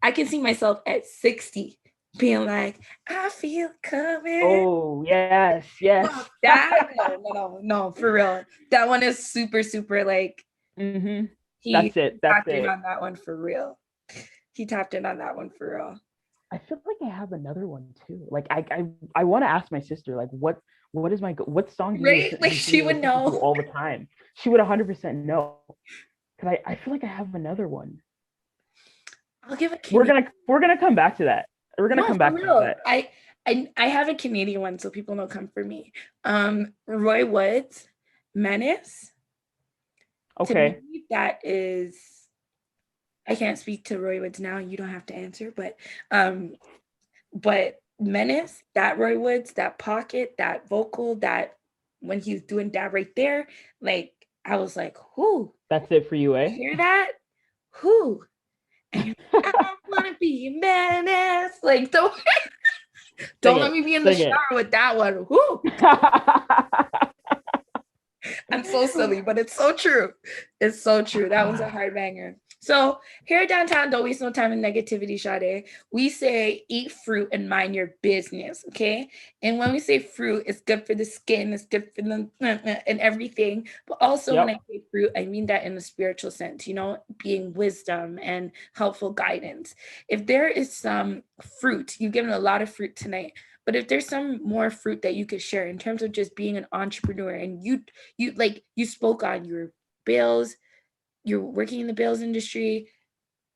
I can see myself at 60 being like, I feel coming. Oh yes, yes. No, that no, for real. That one is super, super like Mm-hmm. he That's it. That's tapped in it. on that one for real. He tapped in on that one for real. I feel like I have another one too. Like I want to ask my sister like what is my what song do you Right? listen, Like do she you would listen to know. all the time? She would 100% know. Cause I feel like I have another one. I'll give a We're Canadian. gonna come back to that. We're gonna No, come for back to real. that. I have a Canadian one, so people know come for me. Roy Woods, Menace. To Okay. me, that is I can't speak to Roy Woods now. You don't have to answer, but Menace, that Roy Woods, that pocket, that vocal, that when he's doing that right there, like I was like, whoo, That's it for you, eh? hear that? Whoo. And you're like, I wanna be a Menace. Like, Sing don't let it. me be in the Sing it. shower with that one. Whoo. I'm so silly, but it's so true. It's so true. That was a hard banger. So here downtown, don't waste no time in negativity, Sade. We say eat fruit and mind your business, okay? And when we say fruit, it's good for the skin, it's good for the and everything. But also when I Yep. say fruit, I mean that in a spiritual sense, being wisdom and helpful guidance. If there is some fruit, you've given a lot of fruit tonight, but if there's some more fruit that you could share in terms of just being an entrepreneur, and you spoke on your bills, you're working in the bills industry,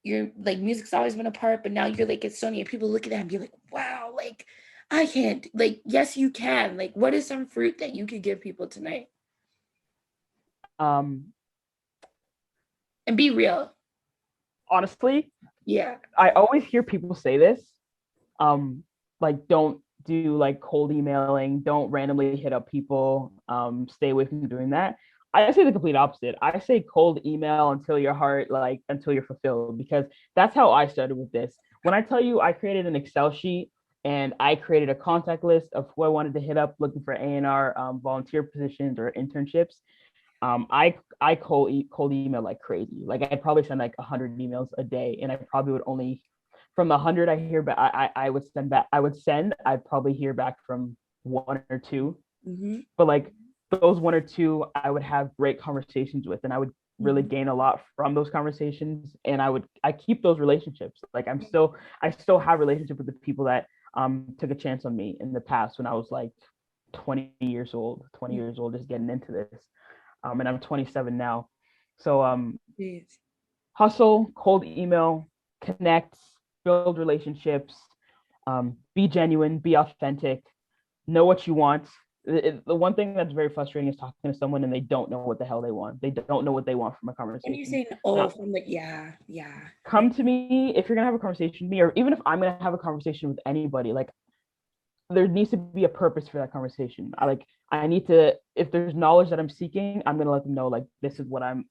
you're like music's always been a part, but now you're like at Sony and people look at that and be like, wow, like I can't, like, yes, you can. Like, what is some fruit that you could give people tonight? Um And be real. Honestly, Yeah. I always hear people say this. Like don't do like cold emailing, don't randomly hit up people, stay away from doing that. I say the complete opposite. I say cold email until your heart, like until you're fulfilled, because that's how I started with this. When I tell you I created an Excel sheet and I created a contact list of who I wanted to hit up looking for A&R volunteer positions or internships, I cold email like crazy. Like I'd probably send like 100 emails a day, and I probably would only from the 100 I hear back, I would send back. I'd probably hear back from one or two, Mm-hmm. but like those one or two, I would have great conversations with, and I would really Mm-hmm. gain a lot from those conversations, and I keep those relationships. Like I still have relationship with the people that took a chance on me in the past when I was like 20 years old, just getting into this. And I'm 27 now. So Yes. hustle, cold email, connect, build relationships, be genuine, be authentic, know what you want. The one thing that's very frustrating is talking to someone and they don't know what the hell they want. They don't know what they want from a And you're conversation. saying, oh, Now, from like, yeah, yeah. come to me if you're gonna have a conversation with me, or even if I'm gonna have a conversation with anybody. Like there needs to be a purpose for that conversation. I need to, if there's knowledge that I'm seeking, I'm gonna let them know like this is what I'm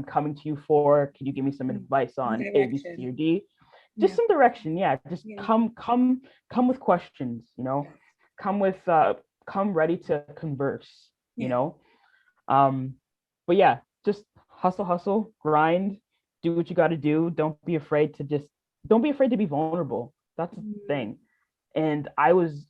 coming to you for. Can you give me some advice on A, B, C, Direction. or D? Just Yeah. some direction. Yeah. Just Yeah. come with questions, Yeah. come with come ready to converse, Yeah. Um, but yeah, just hustle, grind, do what you gotta do. Don't be afraid to be vulnerable. That's the Mm. thing. And I was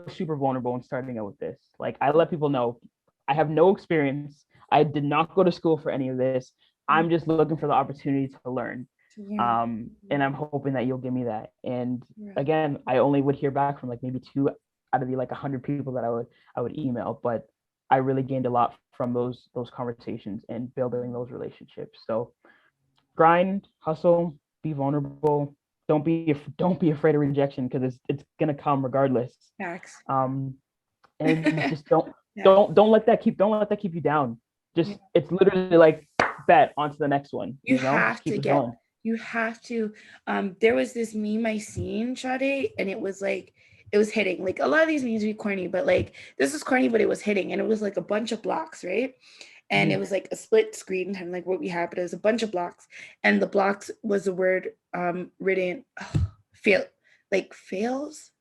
super vulnerable in starting out with this. Like I let people know I have no experience. I did not go to school for any of this. Mm. I'm just looking for the opportunity to learn. To learn. And I'm hoping that you'll give me that. And Yeah. again, I only would hear back from like maybe two out of the like 100 people that I would email, but I really gained a lot from those conversations and building those relationships. So grind, hustle, be vulnerable. Don't be afraid of rejection, because it's gonna come regardless. Facts. Um, and just Yeah. don't let that keep you down. Yeah. Just it's literally like bet onto the next one. You Just have keep to it get, going. you have to. There was this meme I seen, Sade, and it was like, it was hitting. Like a lot of these memes be corny, but like this was corny, but it was hitting. And it was like a bunch of blocks, right? And it Mhm. was like a split screen, kind of like what we have, but it was a bunch of blocks. And the blocks was the word written fail, like fails.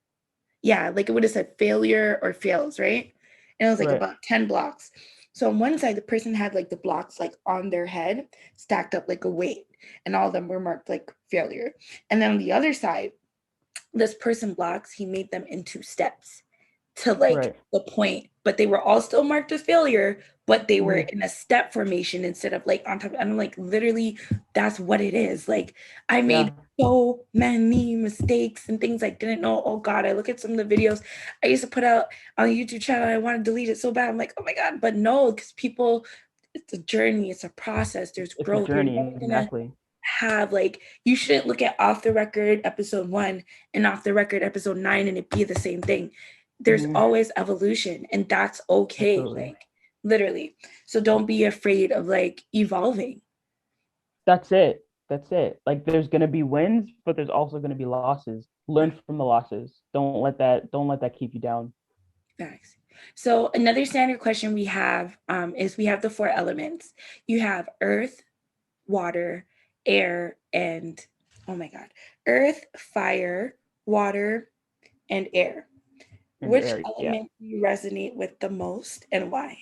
Yeah, like it would have said failure or fails, right? And it was like Right, about 10 blocks. So on one side, the person had like the blocks like on their head, stacked up like a weight, and all of them were marked like failure. And then on the other side, this person blocks, he made them into steps to like right. the point, but they were all still marked as failure, but they were Mhm. in a step formation instead of like on top. And I'm like, literally, that's what it is. Like, I made Yeah, so many mistakes and things I didn't know. Oh God, I look at some of the videos I used to put out on the YouTube channel. I want to delete it so bad. I'm like, oh my God, but no, because people, it's a journey, it's a process, there's it's a growth. You're journey, never gonna exactly. have like, you shouldn't look at off the record episode 1 and off the record episode 9 and it be the same thing. There's Mhm. always evolution, and that's okay, Absolutely. like literally. So don't be afraid of like evolving. That's it. That's it. Like there's gonna be wins, but there's also gonna be losses. Learn from the losses. Don't let that keep you down. Facts. So another standard question we have is, we have the 4 elements. You have earth, water, air, and oh my God, earth, fire, water, and air. And Which area. Yeah. element do you resonate with the most and why?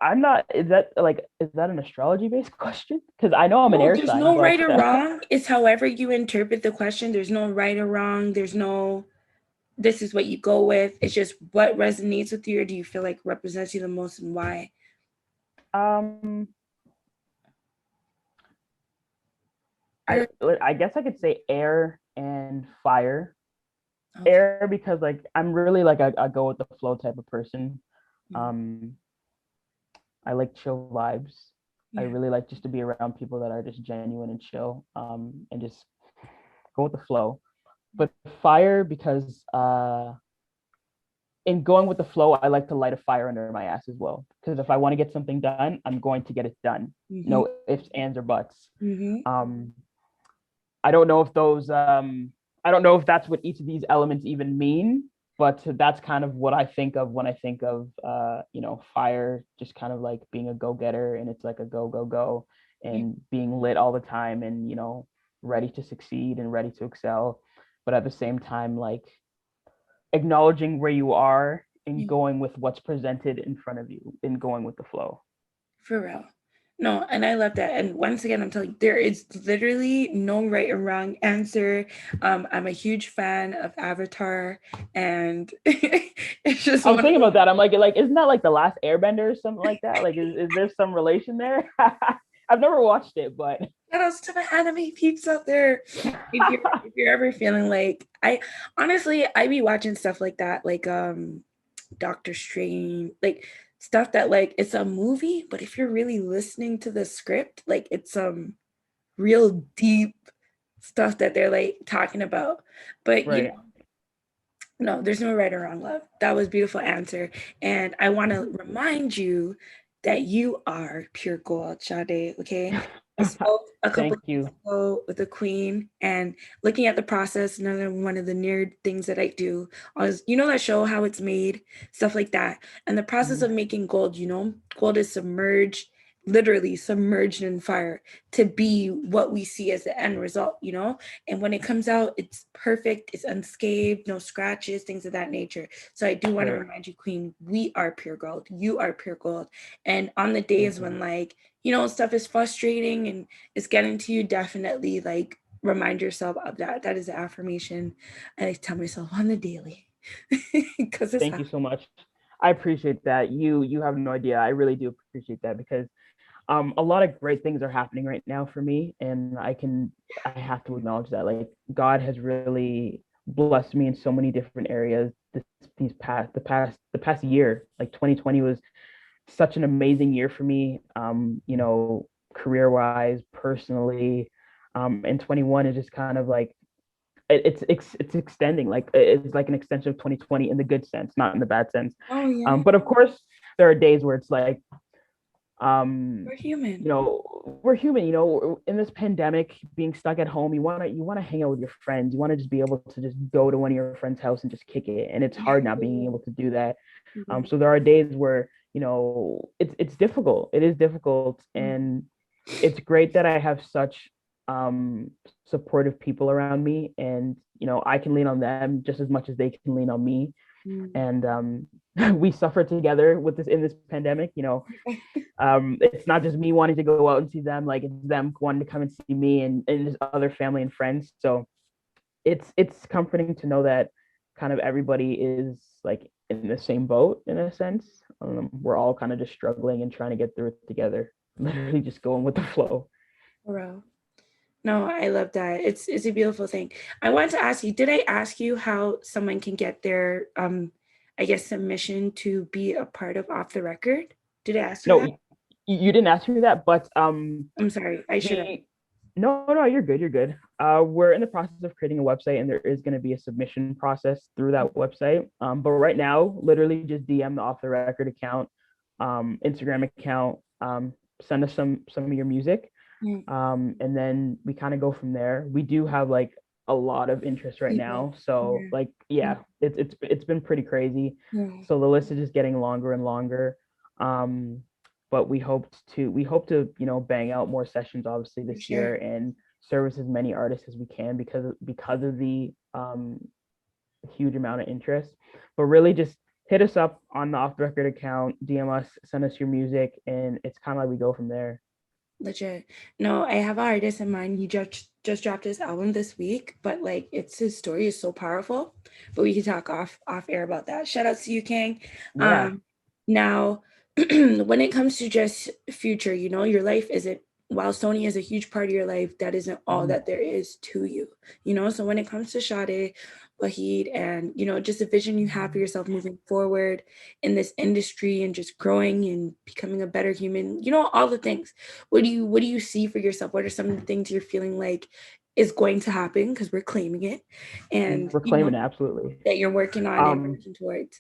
I'm not. Is that an astrology based question? Because I know I'm an No, air there's sign, no right but or wrong. It's however you interpret the question. There's no right or wrong. There's no, this is what you go with. It's just what resonates with you, or do you feel like represents you the most and why? um, I Earth. I guess I could say air and fire. Okay. Air because like I'm really like a go with the flow type of person. Mm. Um, I like chill vibes. I Yeah. really like just to be around people that are just genuine and chill. And just go with the flow. But fire because in going with the flow, I like to light a fire under my ass as well. Because if I want to get something done, I'm going to get it done. Mm-hmm. No ifs, ands, or buts. Mm-hmm. Um, I don't know if those I don't know if that's what each of these elements even mean, but that's kind of what I think of when I think of fire, just kind of like being a go-getter, and it's like a go, go, go, Yeah. and being lit all the time, and ready to succeed and ready to excel. But at the same time, like acknowledging where you are and Yeah. going with what's presented in front of you and going with the flow. For real. No, and I love that. And once again, I'm telling you, there is literally no right or wrong answer. I'm a huge fan of Avatar, and it's just I was one of thinking those. about that. I'm like, isn't that like the last Airbender or something like that? Like, is there some relation there? I've never watched it, but Shout outs to my anime peeps out there. If you're ever feeling like, I honestly, I be watching stuff like that, like Doctor Strange, like stuff that like it's a movie, but if you're really listening to the script, like it's real deep stuff that they're like talking about. But right. no, there's no right or wrong, love. That was a beautiful answer. And I want to remind you that you are pure gold, Sade. Okay. I spoke a couple Thank of days you. ago with the queen, and looking at the process, another one of the nerd things that I do is, that show How It's Made, stuff like that. And the process of Mhm. making gold, gold is submerged, literally submerged in fire to be what we see as the end result. And when it comes out, it's perfect, it's unscathed, no scratches, things of that nature. So I do want to Right. remind you, Queen, we are pure gold. You are pure gold. And on the days Thank when you. like, stuff is frustrating and it's getting to you, definitely like remind yourself of that. That is the affirmation I like to tell myself on the daily. Because it's Thank you so much. I appreciate that. You have no idea. I really do appreciate that because a lot of great things are happening right now for me, and I have to acknowledge that. Like God has really blessed me in so many different areas the past year. Like 2020 was such an amazing year for me. career-wise, personally. And 21 is just kind of like it's extending, like it's like an extension of 2020 in the good sense, not in the bad sense. Oh yeah, But of course, there are days where it's like, we're human. we're human. In this pandemic, being stuck at home, you wanna hang out with your friends. You want to just be able to just go to one of your friends' house and just kick it. And it's hard not being able to do that. Mhm. So there are days where it's difficult. It is difficult, and it's great that I have such um supportive people around me, and I can lean on them just as much as they can lean on me. Mhm. And we suffer together with this in this pandemic. It's not just me wanting to go out and see them, like it's them wanting to come and see me, and just other family and friends. So it's comforting to know that kind of everybody is like in the same boat in a sense. We're all kind of just struggling and trying to get through it together, literally just going with the flow. Bro. No, I love that. It's a beautiful thing. I wanted to ask you, did I ask you how someone can get their I guess submission to be a part of Off the Record? Did I ask you No, that? you didn't ask me that, but I'm sorry. I should have. we no, you're good, you're good. We're in the process of creating a website, and there is going to be a submission process through that website. But right now, literally just DM the Off the Record account, Instagram account, send us some of your music, Mm, and then we kind of go from there. We do have like a lot of interest right people. now, so Yeah. like yeah, it's been pretty crazy. Yeah. So the list is just getting longer and longer. Um, but we hope to bang out more sessions obviously For this sure. year, and service as many artists as we can because of the huge amount of interest. But really just hit us up on the Off the Record account, DM us, send us your music, and it's kind of like we go from there. Legit. No, I have an artist in mind. He just dropped his album this week, but like it's his story is so powerful. But we can talk off air about that. Shout out to you, King. Yeah. Now when it comes to just future, your life isn't while Sony is a huge part of your life, that isn't all Mhm. that there is to you. So when it comes to Sade, Waheed, and just a vision you have for yourself moving forward in this industry and just growing and becoming a better human, all the things. What do you see for yourself? What are some of the things you're feeling like is going to happen because we're claiming it, and We're claiming it, absolutely. that you're working on and Um, working towards?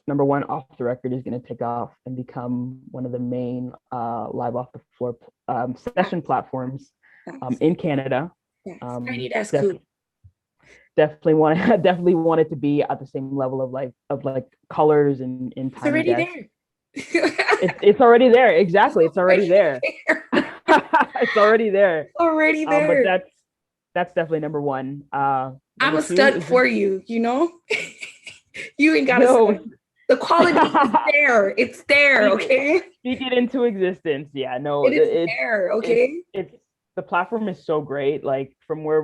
Number one, Off the Record is going to take off and become one of the main live off the floor session Facts, platforms facts, in Canada. facts. Tiny desk Def- cool. definitely want definitely want it to be at the same level of like colors and in It's Tiny already Desk. there. It's already there. Exactly, it's already Already there. there. It's already there. Already But there. that's definitely number one. I'm Number a two stud is just for you, You ain't gotta yo. stud. The quality is there. It's there, speak it, okay? speak it into existence. Yeah, no, It is there, it's okay? it's the platform is so great. Like from where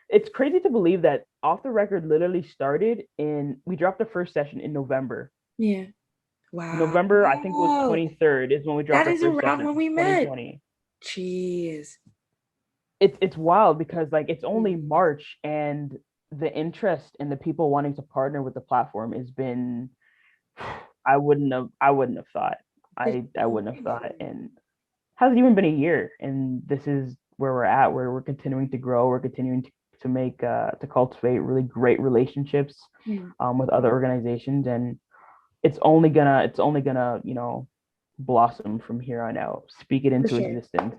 it's crazy to believe that Off the Record literally started we dropped the first session in November. Yeah. Wow. November, I think it was 23rd is when we dropped That our is first around session, when we met. 2020. Jeez. It's wild because like it's only Mm. March, and the interest and the people wanting to partner with the platform has been I wouldn't have thought. This I is wouldn't have thought. crazy. And hasn't even been a year, and this is where we're at, where we're continuing to grow, we're continuing to make to cultivate really great relationships Mm. with other organizations, and it's only gonna blossom from here on out. Speak it For into sure. existence.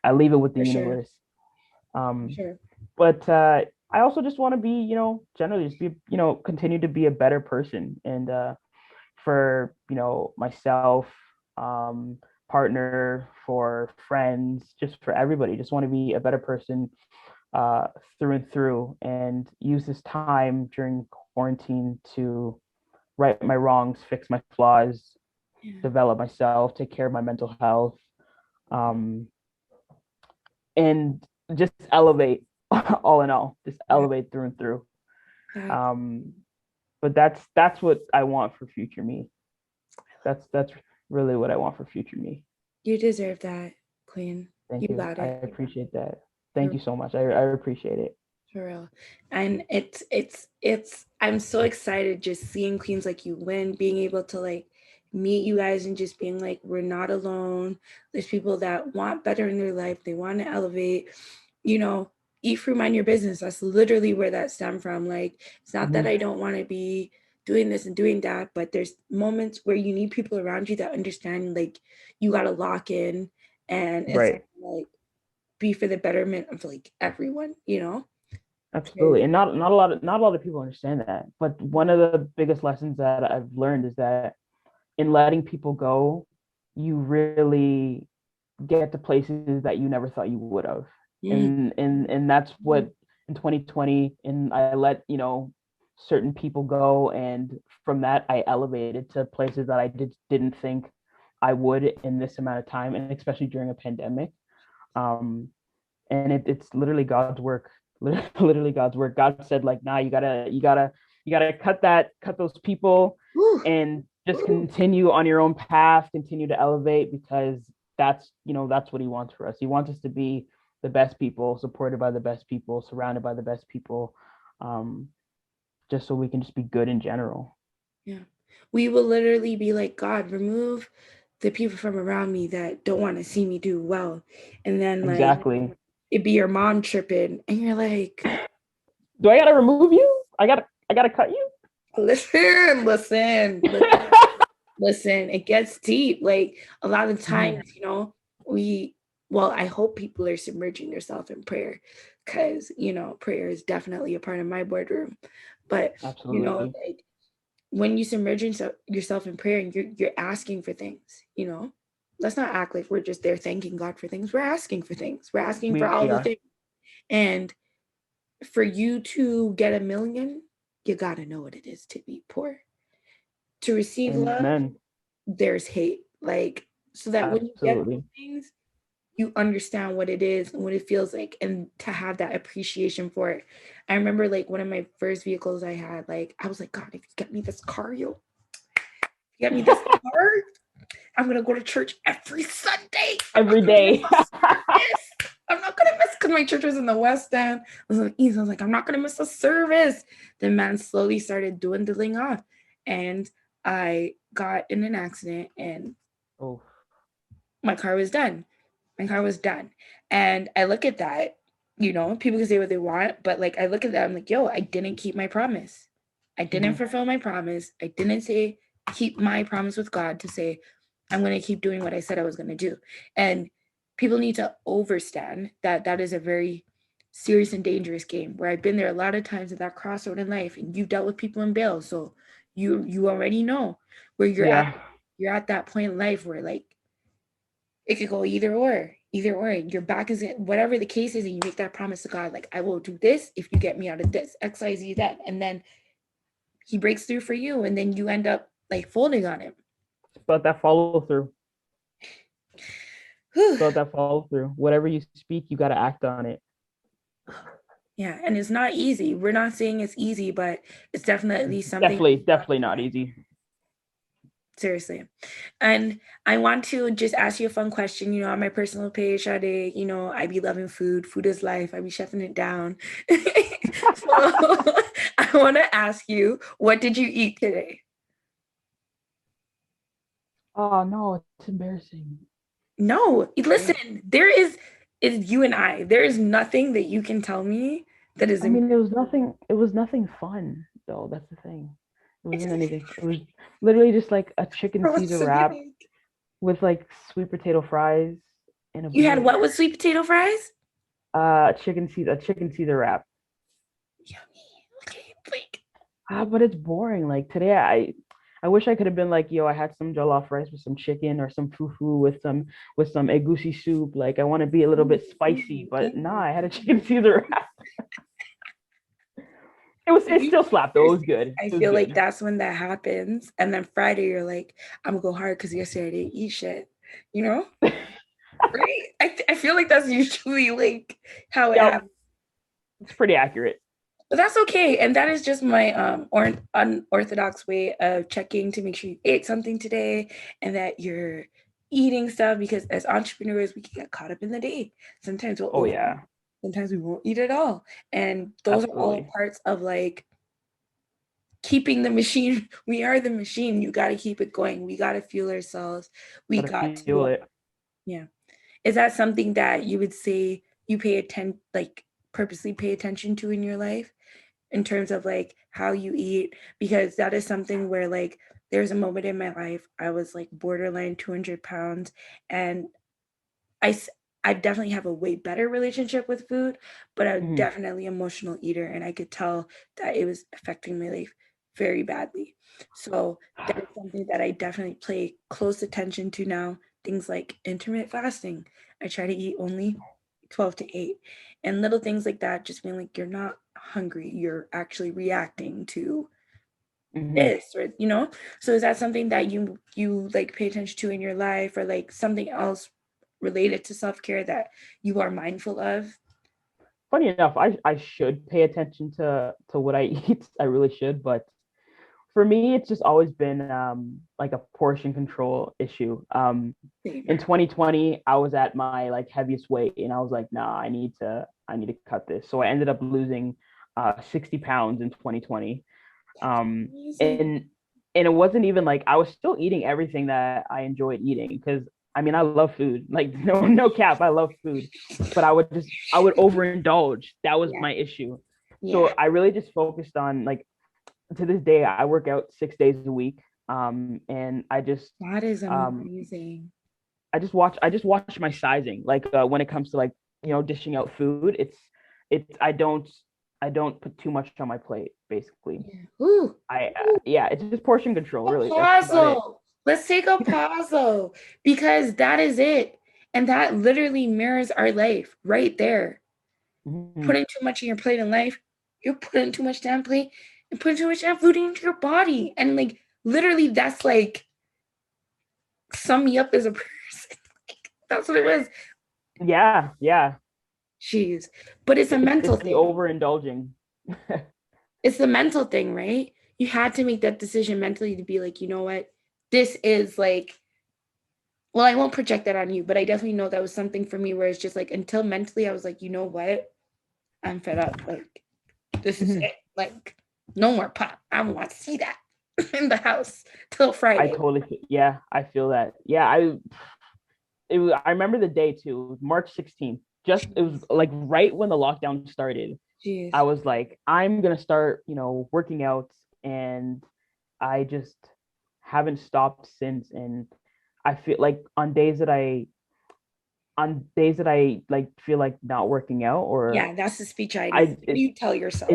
I leave it with the For sure. universe. For um sure. but I also just want to be, generally just be, continue to be a better person, and for myself, um partner, for friends, just for everybody, just want to be a better person uh through and through, and use this time during quarantine to right my wrongs, fix my flaws, Yeah. develop myself, take care of my mental health, um and just elevate. All in all, just Yeah. elevate through and through. Facts. um but that's what I want for future me. That's really what I want for future me. You deserve that, Queen. Thank You you. got I it. appreciate that. Thank you so much. I appreciate it. For real. And it's I'm so excited just seeing queens like you win, being able to like meet you guys and just being like, we're not alone. There's people that want better in their life. They want to elevate, eat fruit, mind your business. That's literally where that stemmed from. Like, it's not that I don't want to be doing this and doing that, but there's moments where you need people around you that understand, like, you got to lock in, and it's like be for the betterment of like everyone, Absolutely. And not a lot of people understand that. But one of the biggest lessons that I've learned is that in letting people go, you really get to places that you never thought you would have. And that's what in 2020, and I let, certain people go, and from that I elevated to places that I didn't think I would in this amount of time, and especially during a pandemic. And it's literally God's work. Literally God's work. God said, like, nah, you gotta cut those people and just continue on your own path, continue to elevate, because that's what he wants for us. He wants us to be the best people, supported by the best people, surrounded by the best people, just so we can just be good in general. Yeah. We will literally be like, God, remove the people from around me that don't want to see me do well. And then like Exactly. it'd be your mom tripping and you're like, do I gotta remove you? I gotta cut you? Listen, it gets deep. Like a lot of times, I hope people are submerging themselves in prayer, because, prayer is definitely a part of my boardroom. But, Absolutely. like when you submerge yourself in prayer and you're asking for things, let's not act like we're just there thanking God for things. We're asking for things. We're asking for all the things. And for you to get $1 million, you got to know what it is to be poor. To receive love, there's hate. Like, so that when you get those things, you understand what it is and what it feels like, and to have that appreciation for it. I remember like one of my first vehicles I had, like, I was like, God, if you get me this car, I'm going to go to church every Sunday. Every day. I'm not going to miss, because my church was in the West End. I was on the East. I was like, I'm not going to miss a service. The man slowly started dwindling off. And I got in an accident, and my car was done. And I look at that, people can say what they want, but like I look at that, I'm like, yo, I didn't keep my promise. I didn't fulfill my promise. I didn't keep my promise with God to say, I'm going to keep doing what I said I was going to do. And people need to understand that that is a very serious and dangerous game, where I've been there a lot of times at that crossroad in life, and you've dealt with people in bail. So you already know where you're at. You're at that point in life where like it could go either or. Your back is in, whatever the case is, and you make that promise to God, like, I will do this if you get me out of this, X, Y, Z, that. And then he breaks through for you, and then you end up like folding on him. But that follow through. Whatever you speak, you got to act on it. Yeah, and it's not easy. We're not saying it's easy, but it's definitely something. Definitely not easy. Seriously. And I want to just ask you a fun question, on my personal page, Sade, I be loving food. Food is life. I be chefing it down. So I want to ask you, what did you eat today? Oh, no, it's embarrassing. No, listen, it's you and I. There is nothing that you can tell me that is. I mean, it was nothing fun, though. That's the thing. It wasn't anything. It was literally just like a chicken Caesar wrap with like sweet potato fries and a. You had what with sweet potato fries? Chicken Caesar wrap. Yummy. Okay, like. But it's boring. Like today, I wish I could have been like, yo, I had some jollof rice with some chicken, or some fufu with some egusi soup. Like I want to be a little bit spicy, but nah, I had a chicken Caesar wrap. It still slapped though. It was good. I feel like that's when that happens. And then Friday, you're like, I'm gonna go hard because yesterday I didn't eat shit. Right? I feel like that's usually like how it happens. It's pretty accurate. But that's okay. And that is just my unorthodox way of checking to make sure you ate something today and that you're eating stuff, because as entrepreneurs, we can get caught up in the day. Sometimes we'll sometimes we won't eat at all. And those are all parts of like keeping the machine. We are the machine. You got to keep it going. We got to fuel ourselves. We Gotta got to feel do it. it. Yeah. Is that something that you would say you purposely pay attention to in your life in terms of like how you eat? Because that is something where like there's a moment in my life I was like borderline 200 pounds, and I definitely have a way better relationship with food, but I'm Mhm. definitely an emotional eater, and I could tell that it was affecting my life very badly. So that is something that I definitely pay close attention to now. Things like intermittent fasting. I try to eat only 12 to 8. And little things like that, just being like, you're not hungry, you're actually reacting to Mhm. this, or so is that something that you like pay attention to in your life, or like something else related to self-care that you are mindful of? Funny enough, I should pay attention to what I eat. I really should, but for me, it's just always been like a portion control issue. Same. In 2020, I was at my like heaviest weight, and I was like, nah, I need to cut this. So I ended up losing 60 pounds in 2020. That's Um, amazing. and and it wasn't even like I was still eating everything that I enjoyed eating, because I mean I love food. Like no cap, I love food. But I would overindulge. That was Yeah, my issue. yeah, So I really just focused on like, to this day I work out 6 days a week. And that is um amazing. I just watch my sizing. Like when it comes to like, dishing out food, it's I don't put too much on my plate, basically. Yeah. Ooh, ooh. Yeah, it's just portion control, A really. That's pause about it. though. Let's take a pause though, because that is it. And that literally mirrors our life right there. Mhm. Putting too much in your plate in life, you're putting too much damn plate and putting too much damn food into your body. And like literally that's like sum me up as a person. That's what it was. Yeah, yeah. Jeez. But it's a mental It's the thing. overindulging. It's the mental thing, right? You had to make that decision mentally to be like, you know what? This is like, well, I won't project that on you, but I definitely know that was something for me where it's just like until mentally I was like, you know what? I'm fed up. Like, this is Mhm. it. Like, no more pop. I don't want to see that in the house till I Friday. totally yeah, I feel that. Yeah, I remember the day too. It was March 16th. Just it was Jeez. like right when the lockdown started. I Jeez. was like, I'm gonna start, working out, and I just haven't stopped since. And I feel like on days that I like feel like not working out, or Yeah, that's the speech I need. I What do you tell yourself?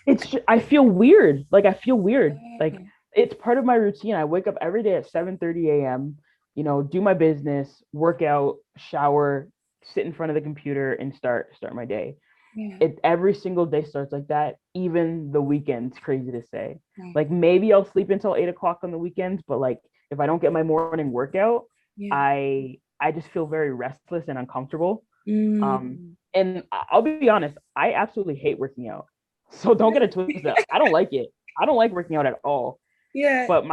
it I feel weird. Like I feel weird. Like it's part of my routine. I wake up every day at 7:30 a.m., do my business, work out, shower, sit in front of the computer, and start my day. Yeah. It every single day starts like that, even the weekends. Crazy to say. Yeah. Like maybe I'll sleep until 8 o'clock on the weekends, but like if I don't get my morning workout, Yeah. I just feel very restless and uncomfortable. Mm. And I'll be honest, I absolutely hate working out. So don't get it twisted. I don't like it. I don't like working out at all. Yeah. But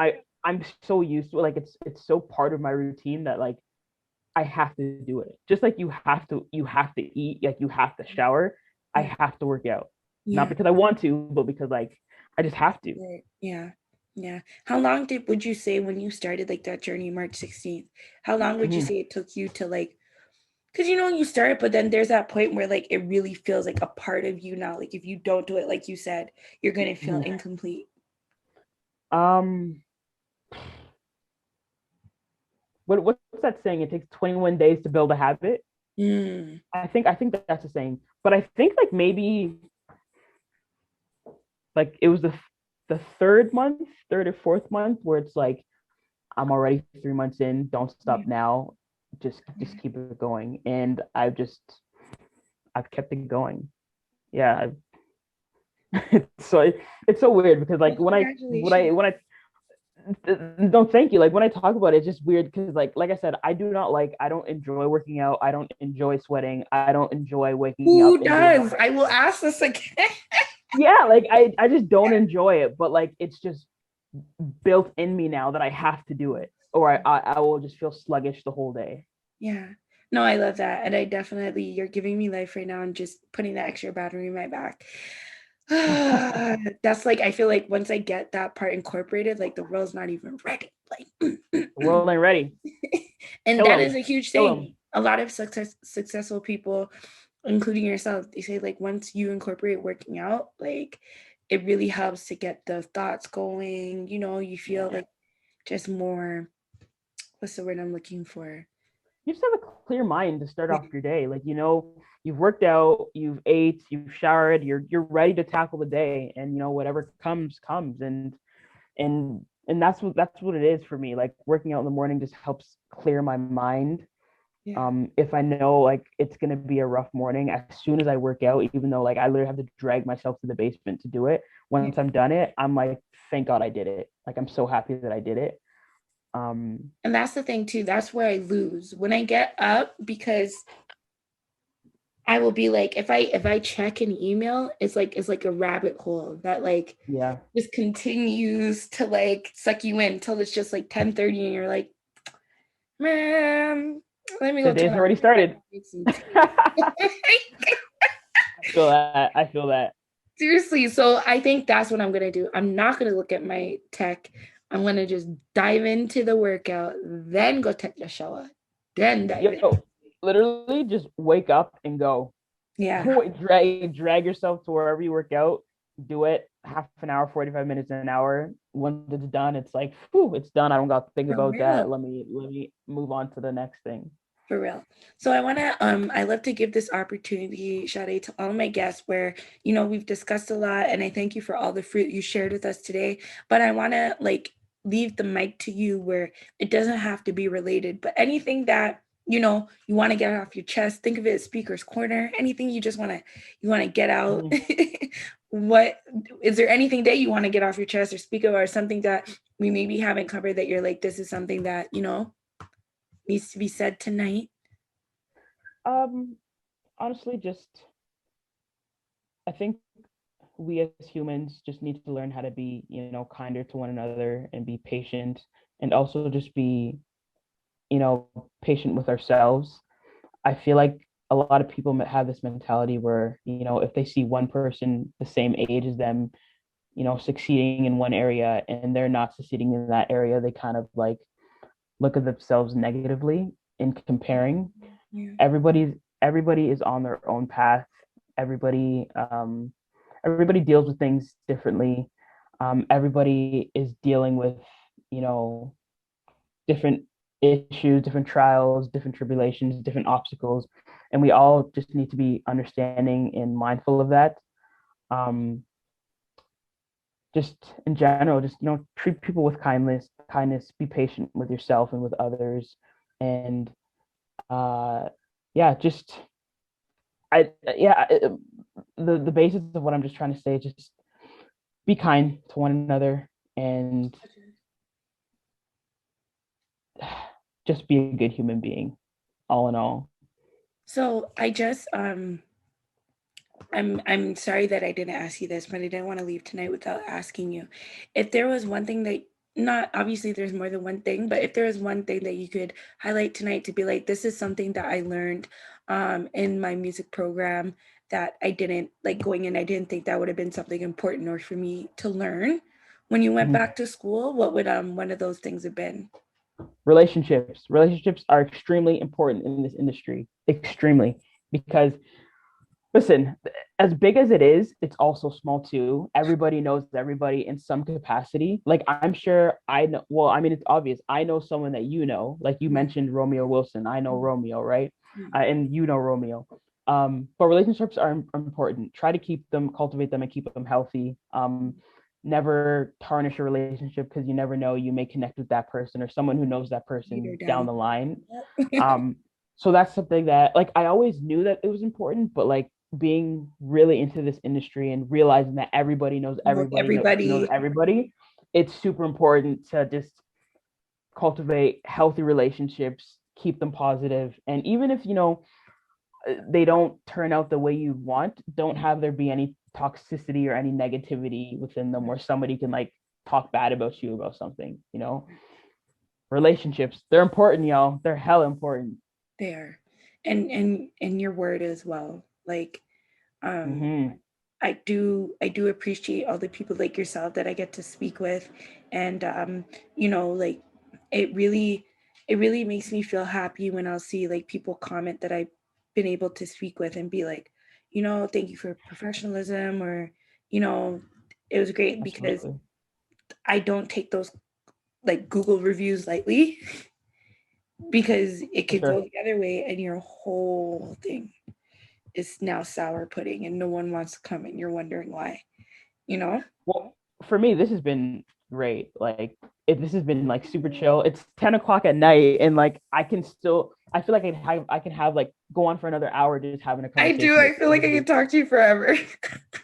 I'm so used to it. Like it's so part of my routine that like I have to do it. Just like you have to eat, like you have to shower. I Yeah. have to work out. Not Yeah. because I want to, but because like I just have to. Right. Yeah. Yeah. How long would you say when you started like that journey, March 16th? How long would you Mhm. say it took you to like, because you start, but then there's that point where like it really feels like a part of you now. Like if you don't do it, like you said, you're gonna feel Mhm. incomplete. Um, what's that saying? It takes 21 days to build a habit. Mm. I think that's the saying. But I think like maybe like it was the third or fourth month, where it's like I'm already 3 months in. Don't Yeah. stop now. Just Yeah. keep it going. And I've kept it going. Yeah. So it's so weird because Well, like congratulations. when I don't thank you. Like when I talk about it, it's just weird because like I said, I don't enjoy working out. I don't enjoy sweating. I don't enjoy waking up Who and doing all does? that. I will ask this again. Yeah, like I just don't enjoy it, but like it's just built in me now that I have to do it, or I will just feel sluggish the whole day. Yeah. No, I love that. And I definitely, you're giving me life right now and just putting that extra battery in my back. That's like, I feel like once I get that part incorporated, like the world's not even ready. Like, The world ain't ready. and Kill that 'em. is a huge Kill 'em. thing. A lot of successful people, including yourself, they say like once you incorporate working out, like it really helps to get the thoughts going. You know, you feel like just more, what's the word I'm looking for? You just have a clear mind to start Yeah. off your day. Like, you've worked out, you've ate, you've showered, you're ready to tackle the day, and whatever comes, and that's what it is for me. Like, working out in the morning just helps clear my mind. Yeah. If I know like it's gonna be a rough morning, as soon as I work out, even though like I literally have to drag myself to the basement to do it, once I'm done it, I'm like, thank God I did it. Like, I'm so happy that I did it. And that's the thing too. That's where I lose when I get up, because I will be like, if I check an email, it's like a rabbit hole that like Yeah, just continues to like suck you in until it's just like 10:30 and you're like, man, let me the go turn day's on already the light started. and make some tea. I feel that. Seriously. So I think that's what I'm gonna do. I'm not gonna look at my tech. I'm gonna just dive into the workout, then go take the shower, then dive in. Yo, literally just wake up and go. Yeah. Drag yourself to wherever you work out. Do it half an hour, 45 minutes, an hour. Once it's done, it's like, whew, it's done. I don't got to think For about that. real. Let me move on to the next thing. For real. So I love to give this opportunity, Sade, to all my guests where, we've discussed a lot and I thank you for all the fruit you shared with us today. But I wanna like leave the mic to you where it doesn't have to be related, but anything that you want to get off your chest, think of it as speaker's corner, anything you want to get out. Mhm. What is there anything that you want to get off your chest or speak of, or something that we maybe haven't covered that you're like, this is something that, needs to be said tonight? Um, Honestly, just I think we as humans just need to learn how to be, kinder to one another and be patient, and also just be, patient with ourselves. I feel like a lot of people have this mentality where, if they see one person the same age as them, succeeding in one area and they're not succeeding in that area, they kind of like look at themselves negatively in comparing. Yeah. Everybody is on their own path. Everybody everybody deals with things differently. Everybody is dealing with, you know, different issues, different trials, different tribulations, different obstacles, and we all just need to be understanding and mindful of that. Um, just in general, just treat people with kindness, be patient with yourself and with others, and uh, yeah, just I yeah, the basis of what I'm just trying to say is just be kind to one another and just be a good human being, all in all. So I'm sorry that I didn't ask you this, but I didn't want to leave tonight without asking you. If there was one thing that, not obviously there's more than one thing, but if there was one thing that you could highlight tonight to be like, this is something that I learned in my music program that I didn't like going in, I didn't think that would have been something important or for me to learn when you went Mhm. back to school, what would one of those things have been? Relationships are extremely important in this industry, extremely, because listen, as big as it is, it's also small too. Everybody knows everybody in some capacity. Like, I'm sure I know, well, I mean, it's obvious. I know someone that like you mentioned Romeo Wilson. I know Romeo, right? And you know Romeo. But relationships are important. Try to keep them, cultivate them, and keep them healthy. Never tarnish a relationship, because you never know, you may connect with that person or someone who knows that Later person down down. the line. So that's something that, like, I always knew that it was important, but like, being really into this industry and realizing that everybody knows Know knows everybody. everybody, it's super important to just cultivate healthy relationships, keep them positive, and even if they don't turn out the way you want, don't have there be any toxicity or any negativity within them where somebody can like talk bad about you about something. Relationships, they're important, y'all. They're hella important. There. And your word as well. Like, um, Mm-hmm. I do appreciate all the people like yourself that I get to speak with, and like it it really makes me feel happy when I'll see like people comment that I've been able to speak with and be like, thank you for professionalism, or you know, it was great, because Absolutely. I don't take those like Google reviews lightly, because it For could go sure. the other way and your whole thing is now sour pudding and no one wants to come and you're wondering why, you know? Well, for me, this has been great. Like, this has been like super chill. It's 10 o'clock at night, and like I feel like I can have like go on for another hour just having a I do. conversation with I feel like I you. could talk to you forever.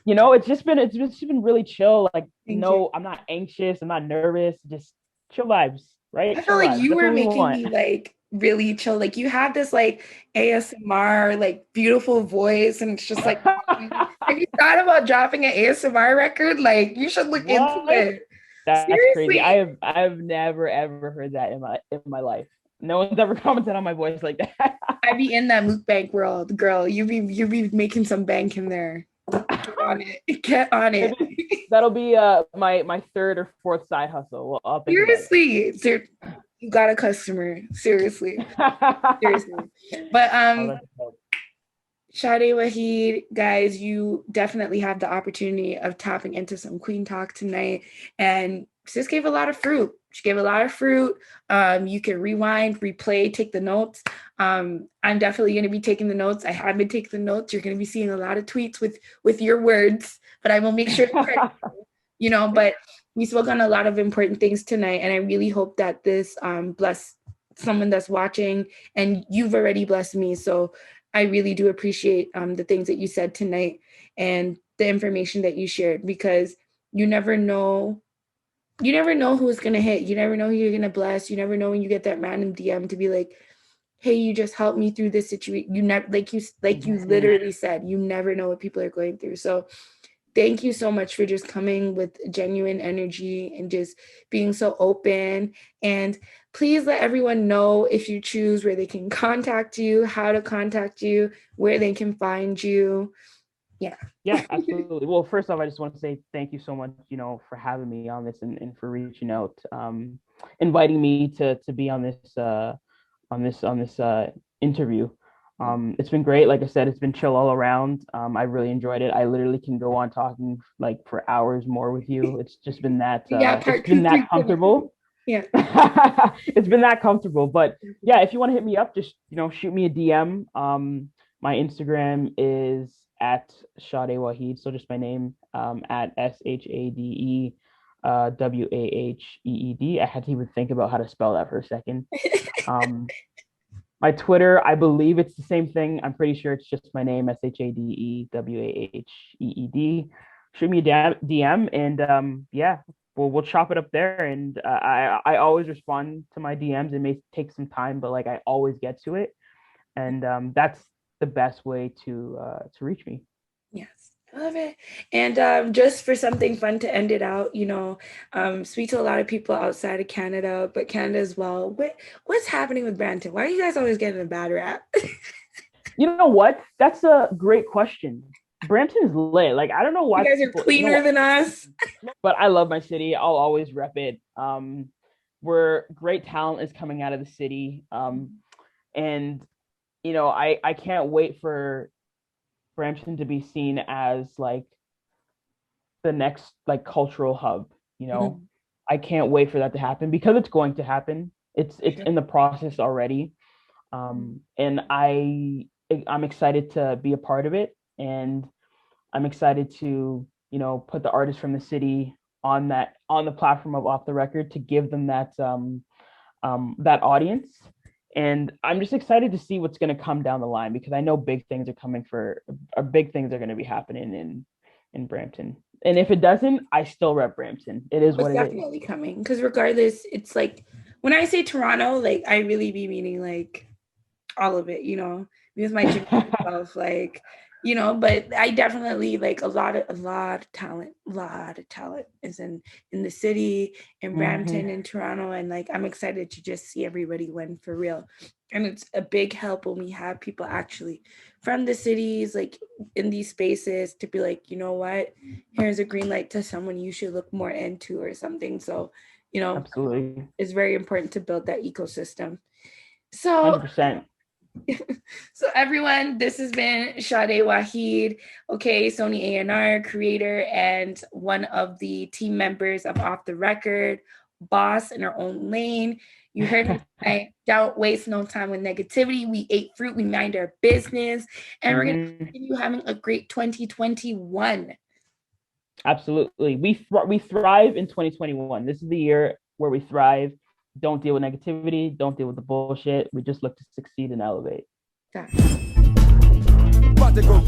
It's just been really chill. Like, Thank you. no, I'm not anxious. I'm not nervous. Just chill vibes, I right? felt Chill like vibes. you That's were what we making want. me like really chill. Like you have this like ASMR, like beautiful voice, and it's just like, have you thought about dropping an ASMR record? Like you should look into What? it. That's crazy. Seriously. I've never ever heard that in my life. No one's ever commented on my voice like that. I be in that mukbang world, girl. You be making some bank in there. Get on it. Get on it. Maybe that'll be my third or fourth side hustle. Well, I'll think about Seriously. You got a customer. Seriously. it. Seriously. But Oh, that's dope. Sade, Waheed, guys, you definitely have the opportunity of tapping into some Queen Talk tonight. And sis gave a lot of fruit. She gave a lot of fruit. You can rewind, replay, take the notes. I'm definitely going to be taking the notes. I have been taking the notes. You're going to be seeing a lot of tweets with your words, but I will make sure to credit but we spoke on a lot of important things tonight. And I really hope that this bless someone that's watching, and you've already blessed me. So I really do appreciate the things that you said tonight and the information that you shared, because you never know. You never know who's gonna hit. You never know who you're gonna bless. You never know when you get that random DM to be like, "Hey, you just helped me through this situation." You never, like you literally said, you never know what people are going through. So thank you so much for just coming with genuine energy and just being so open. And please let everyone know, if you choose, where they can contact you, how to contact you, where they can find you. Yeah. Yeah, absolutely. Well, first off, I just want to say thank you so much, for having me on this, and for reaching out, inviting me to be on this interview. It's been great. Like I said, it's been chill all around. I really enjoyed it. I literally can go on talking like for hours more with you. It's just been that Yeah, it's part been two, three. that comfortable. Yeah. It's been that comfortable. But yeah, if you want to hit me up, just shoot me a DM. My Instagram is at Sade Waheed. So just my name, at SHADE WAHEED. I had to even think about how to spell that for a second. My Twitter, I believe it's the same thing. I'm pretty sure it's just my name, SHADEWAHEED. Shoot me a DM, and yeah, we'll chop it up there. And I always respond to my DMs. It may take some time, but like I always get to it, and that's the best way to reach me. Yes. I love it. And just for something fun to end it out, speak to a lot of people outside of Canada, but Canada as well. What's happening with Brampton? Why are you guys always getting a bad rap? You know what? That's a great question. Brampton is lit. Like, I don't know You why guys are people, cleaner than us. but I love my city. I'll always rep it. Where great talent is coming out of the city. And I can't wait for Brampton to be seen as like the next like cultural hub. Mhm. I can't wait for that to happen, because it's going to happen. It's Sure. in the process already. And I'm excited to be a part of it, and I'm excited to put the artists from the city on the platform of Off the Record, to give them that audience. And I'm just excited to see what's going to come down the line, because I know big things are coming big things are going to be happening in Brampton. And if it doesn't, I still rep Brampton. It is It's what it is. definitely coming, because regardless, it's like when I say Toronto, like I really be meaning like all of it, you know, me with my gym self, like, you know, but I definitely like a lot of talent is in the city, in Brampton, in Toronto, and like I'm excited to just see everybody win for real. And it's a big help when we have people actually from the cities, like in these spaces, to be like, you know what, here's a green light to someone you should look more into or something. So, you know, Absolutely. it's very important to build that ecosystem. So 100%. so everyone, this has been Sade Waheed, okay, Sony A&R, creator, and one of the team members of Off the Record, boss in our own lane. You heard me say, don't waste no time with negativity. We ate fruit, we mind our business, and we're going to continue having a great 2021. Absolutely. We thrive in 2021. This is the year where we thrive. Don't deal with negativity. Don't deal with the bullshit. We just look to succeed and elevate. That. About to go